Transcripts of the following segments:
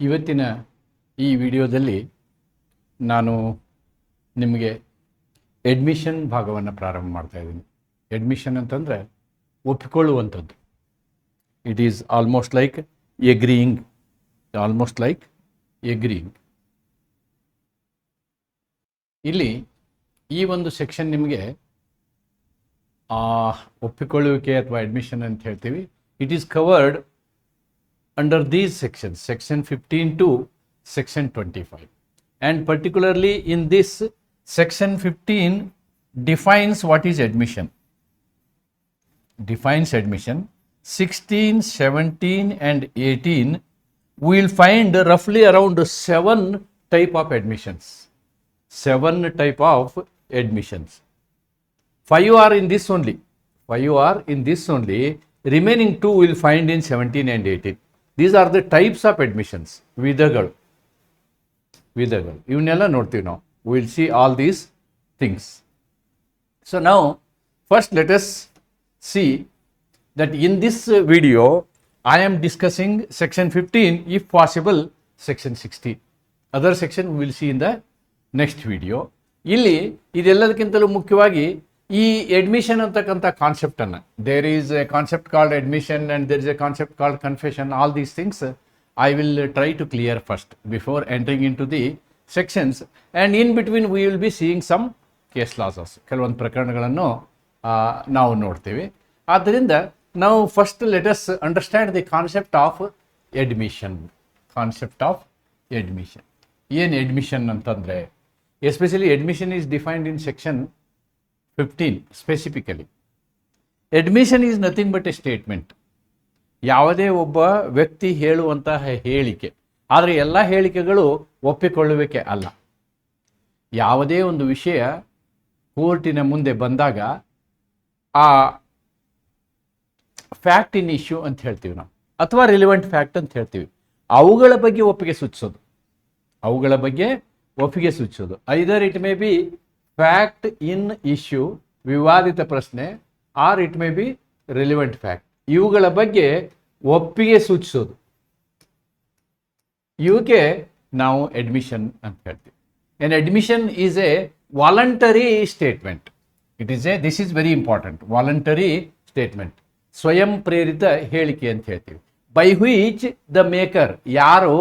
ಇವತ್ತಿನ ಈ ವಿಡಿಯೋದಲ್ಲಿ ನಾನು ನಿಮಗೆ ಅಡ್ಮಿಷನ್ ಭಾಗವನ್ನು ಪ್ರಾರಂಭ ಮಾಡ್ತಾ ಇದ್ದೀನಿ. ಅಡ್ಮಿಷನ್ ಅಂತಂದರೆ ಒಪ್ಪಿಕೊಳ್ಳುವಂಥದ್ದು. It is almost like agreeing. ಇಲ್ಲಿ ಈ ಒಂದು ಸೆಕ್ಷನ್ ನಿಮಗೆ ಒಪ್ಪಿಕೊಳ್ಳುವಿಕೆ ಅಥವಾ ಅಡ್ಮಿಷನ್ ಅಂತ ಹೇಳ್ತೀವಿ. It is covered under these sections, section 15 to section 25, and particularly in this section 15 defines what is admission. 16, 17 and 18 we will find roughly around 7 type of admissions. 5 are in this only. Remaining 2 we will find in 17 and 18. These are the types of admissions. ವಿಧಗಳು ಇವನ್ನೆಲ್ಲ ನೋಡ್ತೀವಿ ನಾವು. We will see all these things. So now first let us see that in this video I am discussing section 15, if possible section 16. Other section we will see in the next video. ಇಲ್ಲಿ ಇದೆಲ್ಲದಕ್ಕಿಂತಲೂ ಮುಖ್ಯವಾಗಿ ಈ admission ಅಂತಕ್ಕಂಥ ಕಾನ್ಸೆಪ್ಟನ್ನು, there is a concept called admission and there is a concept called confession. All these things I will try to clear first before entering into the sections, and in between we will be seeing some case laws. ಕೆಲವೊಂದು ಪ್ರಕರಣಗಳನ್ನು ನಾವು ನೋಡ್ತೀವಿ. ಆದ್ದರಿಂದ ನಾವು first let us understand the concept of admission. ಏನು admission ಅಂತಂದರೆ, especially admission is defined in section 15 specifically. Admission is nothing but a statement. ಯಾವುದೇ ಒಬ್ಬ ವ್ಯಕ್ತಿ ಹೇಳುವಂತಹ ಹೇಳಿಕೆ. ಆದರೆ ಎಲ್ಲ ಹೇಳಿಕೆಗಳು ಒಪ್ಪಿಕೊಳ್ಳುವಿಕೆ ಅಲ್ಲ. ಯಾವುದೇ ಒಂದು ವಿಷಯ ಕೋರ್ಟಿನ ಮುಂದೆ ಬಂದಾಗ ಆ ಫ್ಯಾಕ್ಟ್ ಇನ್ ಇಶ್ಯೂ ಅಂತ ಹೇಳ್ತೀವಿ ನಾವು, ಅಥವಾ ರಿಲಿವೆಂಟ್ ಫ್ಯಾಕ್ಟ್ ಅಂತ ಹೇಳ್ತೀವಿ. ಅವುಗಳ ಬಗ್ಗೆ ಒಪ್ಪಿಗೆ ಸೂಚಿಸೋದು. Either it may be fact in issue, ವಿವಾದಿತ ಪ್ರಶ್ನೆ, or it may be relevant fact. ಇವುಗಳ ಬಗ್ಗೆ ಒಪ್ಪಿಗೆ ಸೂಚಿಸೋದು, ಇವಕ್ಕೆ ನಾವು ಅಡ್ಮಿಷನ್ ಅಂತ ಹೇಳ್ತೀವಿ. An admission is a voluntary statement. This is very important. Voluntary statement, ಸ್ವಯಂ ಪ್ರೇರಿತ ಹೇಳಿಕೆ ಅಂತ ಹೇಳ್ತೀವಿ. ಬೈ ವಿಚ್ ದ ಮೇಕರ್, ಯಾರು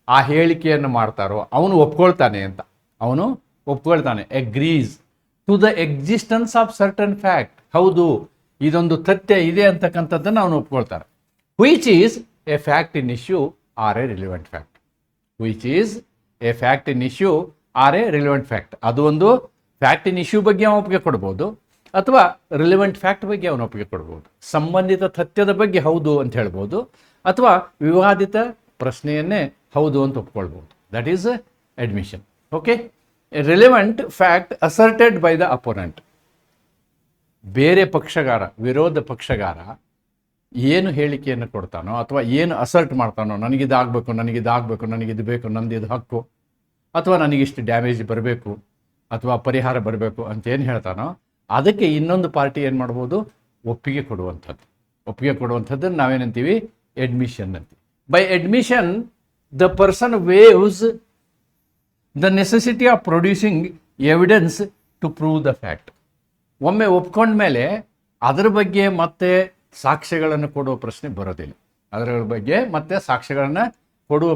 ಆ ಹೇಳಿಕೆಯನ್ನು ಮಾಡ್ತಾರೋ ಅವನು ಒಪ್ಕೊಳ್ತಾನೆ, agrees to the existence of certain fact. ಹೌದು, ಇದೊಂದು ತಥ್ಯ ಇದೆ ಅಂತಕ್ಕಂಥದ್ದನ್ನು ಅವನು ಒಪ್ಕೊಳ್ತಾರೆ. Which is a fact in issue or a relevant fact. ಅದು ಒಂದು ಫ್ಯಾಕ್ಟ್ ಇನ್ ಇಶ್ಯೂ ಬಗ್ಗೆ ಅವನು ಒಪ್ಪಿಗೆ ಕೊಡ್ಬೋದು, ಅಥವಾ ರಿಲಿವೆಂಟ್ ಫ್ಯಾಕ್ಟ್ ಬಗ್ಗೆ ಅವನು ಒಪ್ಪಿಗೆ ಕೊಡ್ಬೋದು. ಸಂಬಂಧಿತ ತಥ್ಯದ ಬಗ್ಗೆ ಹೌದು ಅಂತ ಹೇಳ್ಬೋದು, ಅಥವಾ ವಿವಾದಿತ ಪ್ರಶ್ನೆಯನ್ನೇ ಹೌದು ಅಂತ ಒಪ್ಕೊಳ್ಬೋದು. That is admission. Okay. Relevant fact asserted by the opponent. ಬೇರೆ ಪಕ್ಷಗಾರ, ವಿರೋಧ ಪಕ್ಷಗಾರ ಏನು ಹೇಳಿಕೆಯನ್ನು ಕೊಡ್ತಾನೋ ಅಥವಾ ಏನು ಅಸರ್ಟ್ ಮಾಡ್ತಾನೋ, ನನಗಿದಾಗಬೇಕು, ನನಗಿದು ಬೇಕು, ನಂದಿದು ಹಕ್ಕು, ಅಥವಾ ನನಗಿಷ್ಟು ಡ್ಯಾಮೇಜ್ ಬರಬೇಕು ಅಥವಾ ಪರಿಹಾರ ಬರಬೇಕು ಅಂತ ಏನು ಹೇಳ್ತಾನೋ ಅದಕ್ಕೆ ಇನ್ನೊಂದು ಪಾರ್ಟಿ ಏನು ಮಾಡ್ಬೋದು, ಒಪ್ಪಿಗೆ ಕೊಡುವಂಥದ್ದನ್ನು ನಾವೇನಂತೀವಿ, ಅಡ್ಮಿಷನ್ ಅಂತೀವಿ. By admission the person waves the necessity of producing evidence to prove the fact. ಒಮ್ಮೆ ಒಪ್ಕೊಂಡ್ಮೇಲೆ ಅದರ ಬಗ್ಗೆ ಮತ್ತೆ ಸಾಕ್ಷ್ಯಗಳನ್ನು ಕೊಡುವ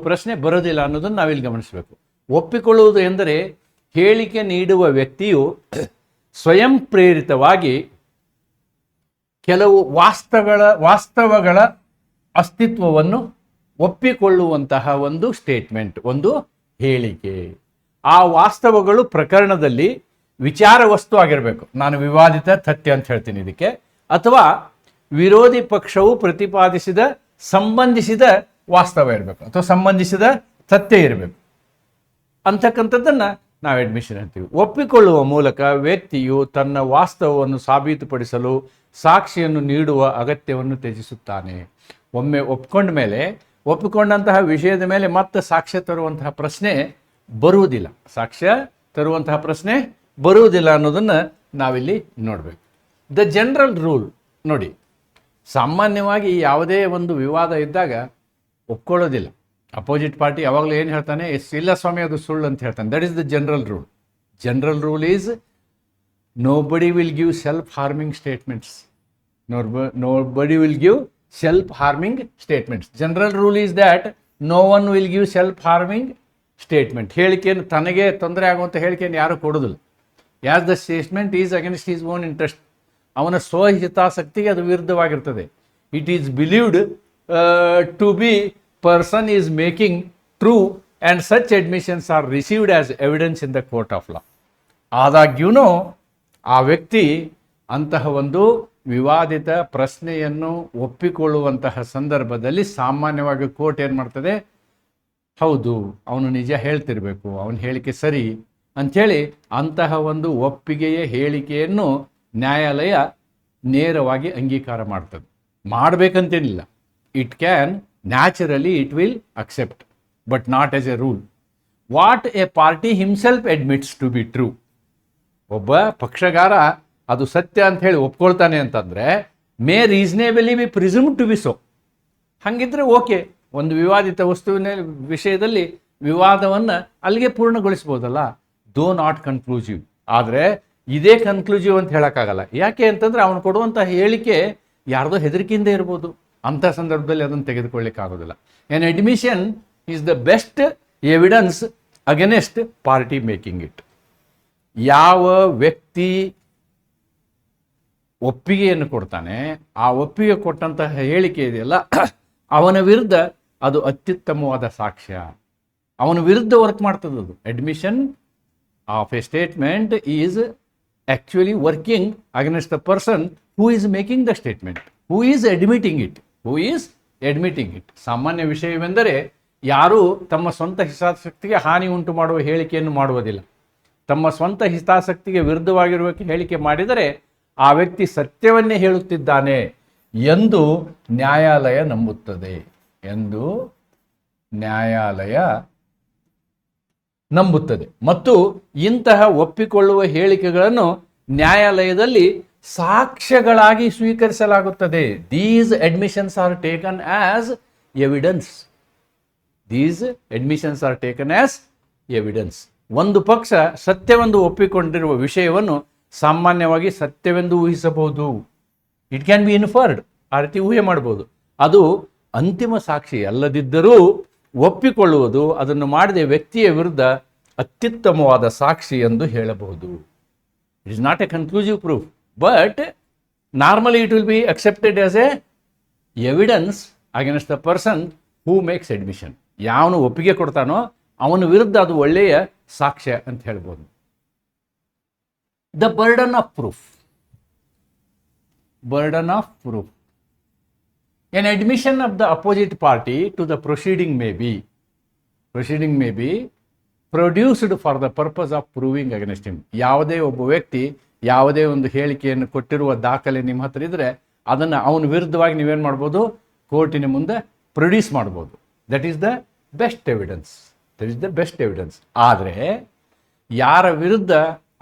ಪ್ರಶ್ನೆ ಬರೋದಿಲ್ಲ ಅನ್ನೋದನ್ನು ನಾವಿಲ್ಲಿ ಗಮನಿಸಬೇಕು. ಒಪ್ಪಿಕೊಳ್ಳುವುದು ಎಂದರೆ ಹೇಳಿಕೆ ನೀಡುವ ವ್ಯಕ್ತಿಯು ಸ್ವಯಂ ಪ್ರೇರಿತವಾಗಿ ಕೆಲವು ವಾಸ್ತವಗಳ ಅಸ್ತಿತ್ವವನ್ನು ಒಪ್ಪಿಕೊಳ್ಳುವಂತಹ ಒಂದು ಸ್ಟೇಟ್ಮೆಂಟ್, ಒಂದು ಹೇಳಿಕೆ. ಆ ವಾಸ್ತವಗಳು ಪ್ರಕರಣದಲ್ಲಿ ವಿಚಾರ ವಸ್ತು ಆಗಿರಬೇಕು. ನಾನು ವಿವಾದಿತ ತಥ್ಯ ಅಂತ ಹೇಳ್ತೀನಿ ಇದಕ್ಕೆ, ಅಥವಾ ವಿರೋಧಿ ಪಕ್ಷವು ಪ್ರತಿಪಾದಿಸಿದ ಸಂಬಂಧಿಸಿದ ವಾಸ್ತವ ಇರಬೇಕು, ಅಥವಾ ಸಂಬಂಧಿಸಿದ ತಥ್ಯ ಇರಬೇಕು ಅಂತಕ್ಕಂಥದ್ದನ್ನು ನಾವು ಅಡ್ಮಿಷನ್ ಅಂತೀವಿ. ಒಪ್ಪಿಕೊಳ್ಳುವ ಮೂಲಕ ವ್ಯಕ್ತಿಯು ತನ್ನ ವಾಸ್ತವವನ್ನು ಸಾಬೀತುಪಡಿಸಲು ಸಾಕ್ಷಿಯನ್ನು ನೀಡುವ ಅಗತ್ಯವನ್ನು ತ್ಯಜಿಸುತ್ತಾನೆ. ಒಮ್ಮೆ ಒಪ್ಪಿಕೊಂಡಂತಹ ವಿಷಯದ ಮೇಲೆ ಮತ್ತೆ ಸಾಕ್ಷ್ಯ ತರುವಂತಹ ಪ್ರಶ್ನೆ ಬರುವುದಿಲ್ಲ ಅನ್ನೋದನ್ನು ನಾವಿಲ್ಲಿ ನೋಡಬೇಕು. ದ ಜನರಲ್ ರೂಲ್ ನೋಡಿ, ಸಾಮಾನ್ಯವಾಗಿ ಯಾವುದೇ ಒಂದು ವಿವಾದ ಇದ್ದಾಗ ಒಪ್ಕೊಳ್ಳೋದಿಲ್ಲ. ಅಪೋಸಿಟ್ ಪಾರ್ಟಿ ಯಾವಾಗಲೂ ಏನು ಹೇಳ್ತಾನೆ, ಇಲ್ಲ ಸ್ವಾಮಿ ಅದು ಸುಳ್ಳು ಅಂತ ಹೇಳ್ತಾನೆ. That is the general rule. General rule is nobody will give self-harming statements. Nobody will give self-harming statements. General rule is that no one will give self-harming statement. ಹೇಳಿಕೆಯನ್ನು ತನಗೆ ತೊಂದರೆ ಆಗುವಂಥ ಹೇಳಿಕೆಯನ್ನು ಯಾರು ಕೊಡೋದಿಲ್ಲ. As the statement is against his own interest. ಅವನ ಸ್ವಹಿತಾಸಕ್ತಿಗೆ ಅದು ವಿರುದ್ಧವಾಗಿರ್ತದೆ. It is believed to be person is making true and such admissions are received as evidence in the court of law. ಆದಾಗ್ಯೂ ಆ ವ್ಯಕ್ತಿ ಅಂತಹ ಒಂದು ವಿವಾದಿತ ಪ್ರಶ್ನೆಯನ್ನು ಒಪ್ಪಿಕೊಳ್ಳುವಂತಹ ಸಂದರ್ಭದಲ್ಲಿ ಸಾಮಾನ್ಯವಾಗಿ ಕೋರ್ಟ್ ಏನು ಮಾಡ್ತದೆ, ಹೌದು ಅವನು ನಿಜ ಹೇಳ್ತಿರ್ಬೇಕು, ಅವನ ಹೇಳಿಕೆ ಸರಿ ಅಂಥೇಳಿ ಅಂತಹ ಒಂದು ಒಪ್ಪಿಗೆಯ ಹೇಳಿಕೆಯನ್ನು ನ್ಯಾಯಾಲಯ ನೇರವಾಗಿ ಅಂಗೀಕಾರ ಮಾಡ್ತದೆ. ಮಾಡಬೇಕಂತೇನಿಲ್ಲ. It can naturally it will accept, but not as a rule. What a party himself admits to be true. ಒಬ್ಬ ಪಕ್ಷಗಾರ ಅದು ಸತ್ಯ ಅಂತ ಹೇಳಿ ಒಪ್ಕೊಳ್ತಾನೆ ಅಂತಂದರೆ may reasonably be presume to be so. ಹಾಗಿದ್ರೆ ಓಕೆ, ಒಂದು ವಿವಾದಿತ ವಸ್ತುವಿನ ವಿಷಯದಲ್ಲಿ ವಿವಾದವನ್ನು ಅಲ್ಲಿಗೆ ಪೂರ್ಣಗೊಳಿಸ್ಬೋದಲ್ಲ. ದೋ ನಾಟ್ ಕನ್ಕ್ಲೂಸಿವ್. ಆದರೆ ಇದೇ ಕನ್ಕ್ಲೂಸಿವ್ ಅಂತ ಹೇಳೋಕ್ಕಾಗಲ್ಲ. ಯಾಕೆ ಅಂತಂದರೆ ಅವನು ಕೊಡುವಂಥ ಹೇಳಿಕೆ ಯಾರ್ದೋ ಹೆದರಿಕೆಯಿಂದ ಇರ್ಬೋದು. ಅಂಥ ಸಂದರ್ಭದಲ್ಲಿ ಅದನ್ನು ತೆಗೆದುಕೊಳ್ಳಿಕ್ಕಾಗೋದಿಲ್ಲ. An admission is the best evidence against party making it. ಯಾವ ವ್ಯಕ್ತಿ ಒಪ್ಪಿಗೆಯನ್ನು ಕೊಡ್ತಾನೆ, ಆ ಒಪ್ಪಿಗೆ ಕೊಟ್ಟಂತಹ ಹೇಳಿಕೆ ಇದೆಯಲ್ಲ, ಅವನ ವಿರುದ್ಧ ಅದು ಅತ್ಯುತ್ತಮವಾದ ಸಾಕ್ಷ್ಯ. ಅವನ ವಿರುದ್ಧ ವರ್ಕ್ ಮಾಡ್ತದೆ ಅದು. Admission of A statement is actually working against the person who is making the statement, who is admitting it. ಸಾಮಾನ್ಯ ವಿಷಯವೆಂದರೆ ಯಾರೂ ತಮ್ಮ ಸ್ವಂತ ಹಿತಾಸಕ್ತಿಗೆ ಹಾನಿ ಉಂಟು ಮಾಡುವ ಹೇಳಿಕೆಯನ್ನು ಮಾಡುವುದಿಲ್ಲ. ತಮ್ಮ ಸ್ವಂತ ಹಿತಾಸಕ್ತಿಗೆ ವಿರುದ್ಧವಾಗಿರುವ ಹೇಳಿಕೆ ಮಾಡಿದರೆ ಆ ವ್ಯಕ್ತಿ ಸತ್ಯವನ್ನೇ ಹೇಳುತ್ತಿದ್ದಾನೆ ಎಂದು ನ್ಯಾಯಾಲಯ ನಂಬುತ್ತದೆ. ಮತ್ತು ಇಂತಹ ಒಪ್ಪಿಕೊಳ್ಳುವ ಹೇಳಿಕೆಗಳನ್ನು ನ್ಯಾಯಾಲಯದಲ್ಲಿ ಸಾಕ್ಷ್ಯಗಳಾಗಿ ಸ್ವೀಕರಿಸಲಾಗುತ್ತದೆ. These admissions are taken as evidence. ಒಂದು ಪಕ್ಷ ಸತ್ಯವೆಂದು ಒಪ್ಪಿಕೊಂಡಿರುವ ವಿಷಯವನ್ನು ಸಾಮಾನ್ಯವಾಗಿ ಸತ್ಯವೆಂದು ಊಹಿಸಬಹುದು. It can be inferred. ಆ ರೀತಿ ಊಹೆ ಮಾಡ್ಬೋದು. ಅದು ಅಂತಿಮ ಸಾಕ್ಷಿ ಅಲ್ಲದಿದ್ದರೂ ಒಪ್ಪಿಕೊಳ್ಳುವುದು ಅದನ್ನು ಮಾಡಿದ ವ್ಯಕ್ತಿಯ ವಿರುದ್ಧ ಅತ್ಯುತ್ತಮವಾದ ಸಾಕ್ಷಿ ಎಂದು ಹೇಳಬಹುದು. It is not A conclusive proof, but normally it will be accepted as A evidence against the person who makes admission. ಯಾವನು ಒಪ್ಪಿಗೆ ಕೊಡ್ತಾನೋ ಅವನ ವಿರುದ್ಧ ಅದು ಒಳ್ಳೆಯ ಸಾಕ್ಷ್ಯ ಅಂತ ಹೇಳ್ಬೋದು. The burden of proof. An admission of the opposite party to the proceeding may be produced for the purpose of proving against him. ಯಾವುದೇ ಒಬ್ಬ ವ್ಯಕ್ತಿ ಯಾವುದೇ ಒಂದು ಹೇಳಿಕೆಯನ್ನು ಕೊಟ್ಟಿರುವ ದಾಖಲೆ ನಿಮ್ಮ ಹತ್ರ ಇದ್ದರೆ ಅದನ್ನು ಅವನ ವಿರುದ್ಧವಾಗಿ ನೀವೇನು ಮಾಡ್ಬೋದು, ಕೋರ್ಟಿನ ಮುಂದೆ ಪ್ರೊಡ್ಯೂಸ್ ಮಾಡ್ಬೋದು. That is the best evidence. ಆದರೆ ಯಾರ ವಿರುದ್ಧ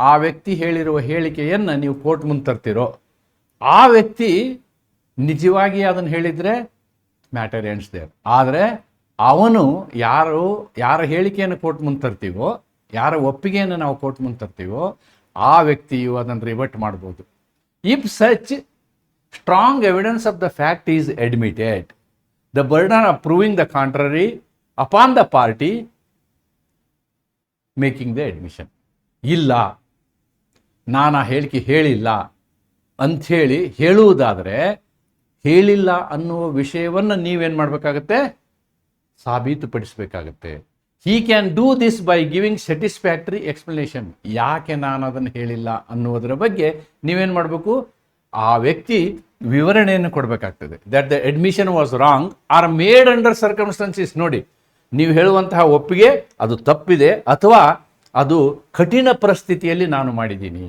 ಆ ವ್ಯಕ್ತಿ ಹೇಳಿರುವ ಹೇಳಿಕೆಯನ್ನು ನೀವು ಕೋರ್ಟ್ ಮುಂದೆ ತರ್ತೀರೋ ಆ ವ್ಯಕ್ತಿ ನಿಜವಾಗಿ ಅದನ್ನು ಹೇಳಿದರೆ ಮ್ಯಾಟರ್ ಎಂಡ್ಸ್ ದೇರ್. ಆದರೆ ಅವನು ಯಾರ ಹೇಳಿಕೆಯನ್ನು ಕೋರ್ಟ್ ಮುಂದೆ ತರ್ತೀವೋ, ಯಾರ ಒಪ್ಪಿಗೆಯನ್ನು ನಾವು ಕೋರ್ಟ್ ಮುಂದೆ ತರ್ತೀವೋ ಆ ವ್ಯಕ್ತಿಯು ಅದನ್ನು ರಿವರ್ಟ್ ಮಾಡ್ಬೋದು. If such strong evidence of the fact is admitted, the burden of proving the contrary upon the party making the admission. ಇಲ್ಲ, ನಾನು ಆ ಹೇಳಿಕೆ ಹೇಳಿಲ್ಲ ಅಂಥೇಳಿ ಹೇಳುವುದಾದರೆ ಹೇಳಿಲ್ಲ ಅನ್ನುವ ವಿಷಯವನ್ನು ನೀವೇನು ಮಾಡಬೇಕಾಗತ್ತೆ, ಸಾಬೀತುಪಡಿಸಬೇಕಾಗತ್ತೆ. He can do this by giving satisfactory explanation. ಯಾಕೆ ನಾನು ಅದನ್ನು ಹೇಳಿಲ್ಲ ಅನ್ನುವುದರ ಬಗ್ಗೆ ನೀವೇನು ಮಾಡಬೇಕು, ಆ ವ್ಯಕ್ತಿ ವಿವರಣೆಯನ್ನು ಕೊಡಬೇಕಾಗ್ತದೆ. That the admission was wrong are made under circumstances. ನೋಡಿ, ನೀವು ಹೇಳುವಂತಹ ಒಪ್ಪಿಗೆ ಅದು ತಪ್ಪಿದೆ ಅಥವಾ ಅದು ಕಠಿಣ ಪರಿಸ್ಥಿತಿಯಲ್ಲಿ ನಾನು ಮಾಡಿದ್ದೀನಿ.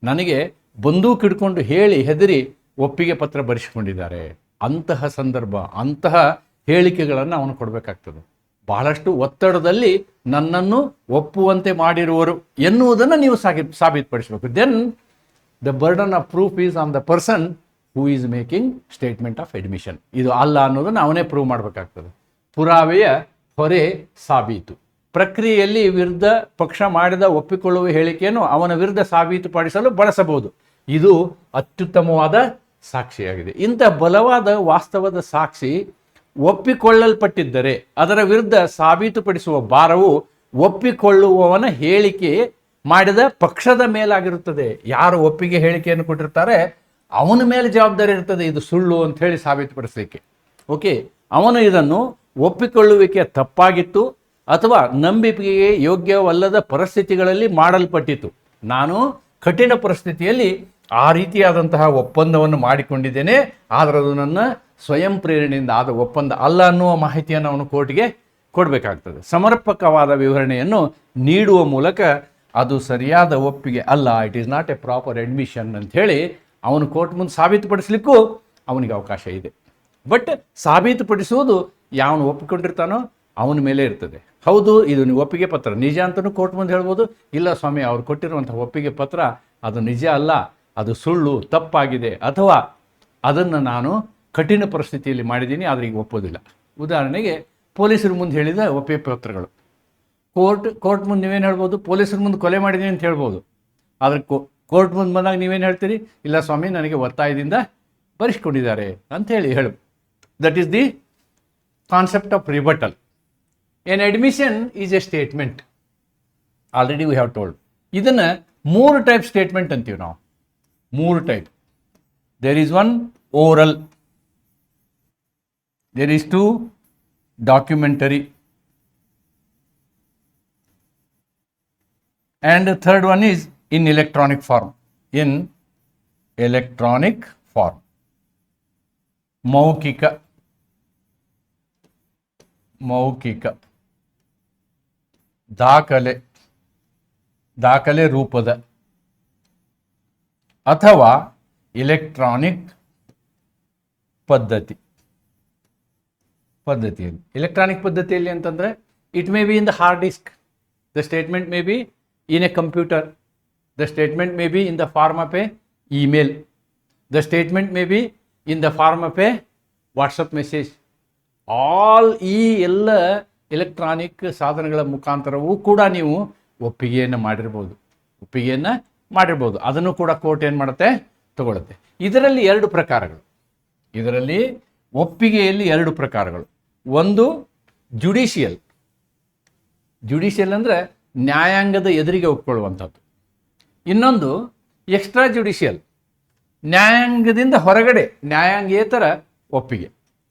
ನನಗೆ ಬಂದೂಕು ಹಿಡ್ಕೊಂಡು ಹೇಳಿ ಹೆದರಿ ಒಪ್ಪಿಗೆ ಪತ್ರ ಬರೆಸಿಕೊಂಡಿದ್ದಾರೆ. ಅಂತಹ ಸಂದರ್ಭ, ಅಂತಹ ಹೇಳಿಕೆಗಳನ್ನು ಅವನು ಕೊಡಬೇಕಾಗ್ತದೆ. ಬಹಳಷ್ಟು ಒತ್ತಡದಲ್ಲಿ ನನ್ನನ್ನು ಒಪ್ಪುವಂತೆ ಮಾಡಿರುವರು ಎನ್ನುವುದನ್ನು ನೀವು ಸಾಬೀತುಪಡಿಸಬೇಕು. Then the burden of proof is on the person who is making statement of admission. ಇದು ಅಲ್ಲ ಅನ್ನೋದನ್ನು ಅವನೇ ಪ್ರೂವ್ ಮಾಡಬೇಕಾಗ್ತದೆ. ಪುರಾವೆಯ ಹೊರೆ ಸಾಬೀತು. ಪ್ರಕ್ರಿಯೆಯಲ್ಲಿ ವಿರುದ್ಧ ಪಕ್ಷ ಮಾಡಿದ ಒಪ್ಪಿಕೊಳ್ಳುವ ಹೇಳಿಕೆಯನ್ನು ಅವನ ವಿರುದ್ಧ ಸಾಬೀತುಪಡಿಸಲು ಬಳಸಬಹುದು. ಇದು ಅತ್ಯುತ್ತಮವಾದ ಸಾಕ್ಷಿಯಾಗಿದೆ. ಇಂಥ ಬಲವಾದ ವಾಸ್ತವದ ಸಾಕ್ಷಿ ಒಪ್ಪಿಕೊಳ್ಳಲ್ಪಟ್ಟಿದ್ದರೆ ಅದರ ವಿರುದ್ಧ ಸಾಬೀತುಪಡಿಸುವ ಭಾರವು ಒಪ್ಪಿಕೊಳ್ಳುವವನ ಹೇಳಿಕೆ ಮಾಡಿದ ಪಕ್ಷದ ಮೇಲಾಗಿರುತ್ತದೆ. ಯಾರು ಒಪ್ಪಿಗೆ ಹೇಳಿಕೆಯನ್ನು ಕೊಟ್ಟಿರ್ತಾರೆ ಅವನ ಮೇಲೆ ಜವಾಬ್ದಾರಿ ಇರ್ತದೆ ಇದು ಸುಳ್ಳು ಅಂತ ಹೇಳಿ ಸಾಬೀತುಪಡಿಸಲಿಕ್ಕೆ. ಓಕೆ, ಅವನು ಇದನ್ನು ಒಪ್ಪಿಕೊಳ್ಳುವಿಕೆ ತಪ್ಪಾಗಿತ್ತು ಅಥವಾ ನಂಬಿಕೆಗೆ ಯೋಗ್ಯವಲ್ಲದ ಪರಿಸ್ಥಿತಿಗಳಲ್ಲಿ ಮಾಡಲ್ಪಟ್ಟಿತು. ನಾನು ಕಠಿಣ ಪರಿಸ್ಥಿತಿಯಲ್ಲಿ ಆ ರೀತಿಯಾದಂತಹ ಒಪ್ಪಂದವನ್ನು ಮಾಡಿಕೊಂಡಿದ್ದೇನೆ, ಆದರೆ ಅದು ನನ್ನ ಸ್ವಯಂ ಪ್ರೇರಣೆಯಿಂದ ಆದ ಒಪ್ಪಂದ ಅಲ್ಲ ಅನ್ನುವ ಮಾಹಿತಿಯನ್ನು ಅವನು ಕೋರ್ಟ್ಗೆ ಕೊಡಬೇಕಾಗ್ತದೆ. ಸಮರ್ಪಕವಾದ ವಿವರಣೆಯನ್ನು ನೀಡುವ ಮೂಲಕ ಅದು ಸರಿಯಾದ ಒಪ್ಪಿಗೆ ಅಲ್ಲ, it is not A proper admission ಅಂಥೇಳಿ ಅವನು ಕೋರ್ಟ್ ಮುಂದೆ ಸಾಬೀತುಪಡಿಸಲಿಕ್ಕೂ ಅವನಿಗೆ ಅವಕಾಶ ಇದೆ. ಬಟ್ ಸಾಬೀತುಪಡಿಸುವುದು ಯಾವನು ಒಪ್ಪಿಕೊಂಡಿರ್ತಾನೋ ಅವನ ಮೇಲೆ ಇರ್ತದೆ. ಹೌದು ಇದು ನೀವು ಒಪ್ಪಿಗೆ ಪತ್ರ ನಿಜ ಅಂತಲೂ ಕೋರ್ಟ್ ಮುಂದೆ ಹೇಳ್ಬೋದು. ಇಲ್ಲ ಸ್ವಾಮಿ ಅವ್ರು ಕೊಟ್ಟಿರುವಂಥ ಒಪ್ಪಿಗೆ ಪತ್ರ ಅದು ನಿಜ ಅಲ್ಲ, ಅದು ಸುಳ್ಳು ತಪ್ಪಾಗಿದೆ, ಅಥವಾ ಅದನ್ನು ನಾನು ಕಠಿಣ ಪರಿಸ್ಥಿತಿಯಲ್ಲಿ ಮಾಡಿದ್ದೀನಿ ಆದರೆ ಈಗ ಒಪ್ಪೋದಿಲ್ಲ. ಉದಾಹರಣೆಗೆ ಪೊಲೀಸರ ಮುಂದೆ ಹೇಳಿದ ಒಪ್ಪಿಗೆ ಪತ್ರಗಳು. ಕೋರ್ಟ್ ಮುಂದೆ ನೀವೇನು ಹೇಳ್ಬೋದು, ಪೊಲೀಸರ ಮುಂದೆ ಕೊಲೆ ಮಾಡಿದ್ದೀನಿ ಅಂತ ಹೇಳ್ಬೋದು. ಆದರೆ ಕೋರ್ಟ್ ಮುಂದೆ ಬಂದಾಗ ನೀವೇನು ಹೇಳ್ತೀರಿ, ಇಲ್ಲ ಸ್ವಾಮಿ ನನಗೆ ಒತ್ತಾಯದಿಂದ ಬರೆಸ್ಕೊಂಡಿದ್ದಾರೆ ಅಂಥೇಳಿ ಹೇಳು. That is the concept of rebuttal. An admission is a statement, already we have told. ಇದನ್ನು 3 ಟೈಪ್ ಸ್ಟೇಟ್ಮೆಂಟ್ ಅಂತೀವಿ ನಾವು. 3 type. There is 1 oral, there is 2 documentary, and the third one is in electronic form. In electronic form. ಮೌಖಿಕ ದಾಖಲೆ ರೂಪದ ಅಥವಾ electronic ಪದ್ಧತಿಯಲ್ಲಿ. Electronic ಪದ್ಧತಿಯಲ್ಲಿ ಅಂತಂದರೆ it may B in the hard disk, the statement may be in a computer, the statement may be in the form of a email, the statement may be in the form of a WhatsApp message. All ಈ ಎಲ್ಲ electronic ಸಾಧನಗಳ ಮುಖಾಂತರವೂ ಕೂಡ ನೀವು ಒಪ್ಪಿಗೆಯನ್ನು ಮಾಡಿರ್ಬೋದು. ಅದನ್ನು ಕೂಡ court ಏನು ಮಾಡುತ್ತೆ, ತಗೊಳುತ್ತೆ. ಇದರಲ್ಲಿ 2 ಪ್ರಕಾರಗಳು. ಇದರಲ್ಲಿ ಒಪ್ಪಿಗೆಯಲ್ಲಿ 2 ಪ್ರಕಾರಗಳು. ಒಂದು ಜುಡಿಷಿಯಲ್ ಅಂದರೆ ನ್ಯಾಯಾಂಗದ ಎದುರಿಗೆ ಒಪ್ಕೊಳ್ಳುವಂಥದ್ದು. ಇನ್ನೊಂದು ಎಕ್ಸ್ಟ್ರಾ ಜುಡಿಷಿಯಲ್, ನ್ಯಾಯಾಂಗದಿಂದ ಹೊರಗಡೆ ನ್ಯಾಯಾಂಗೇತರ ಒಪ್ಪಿಗೆ.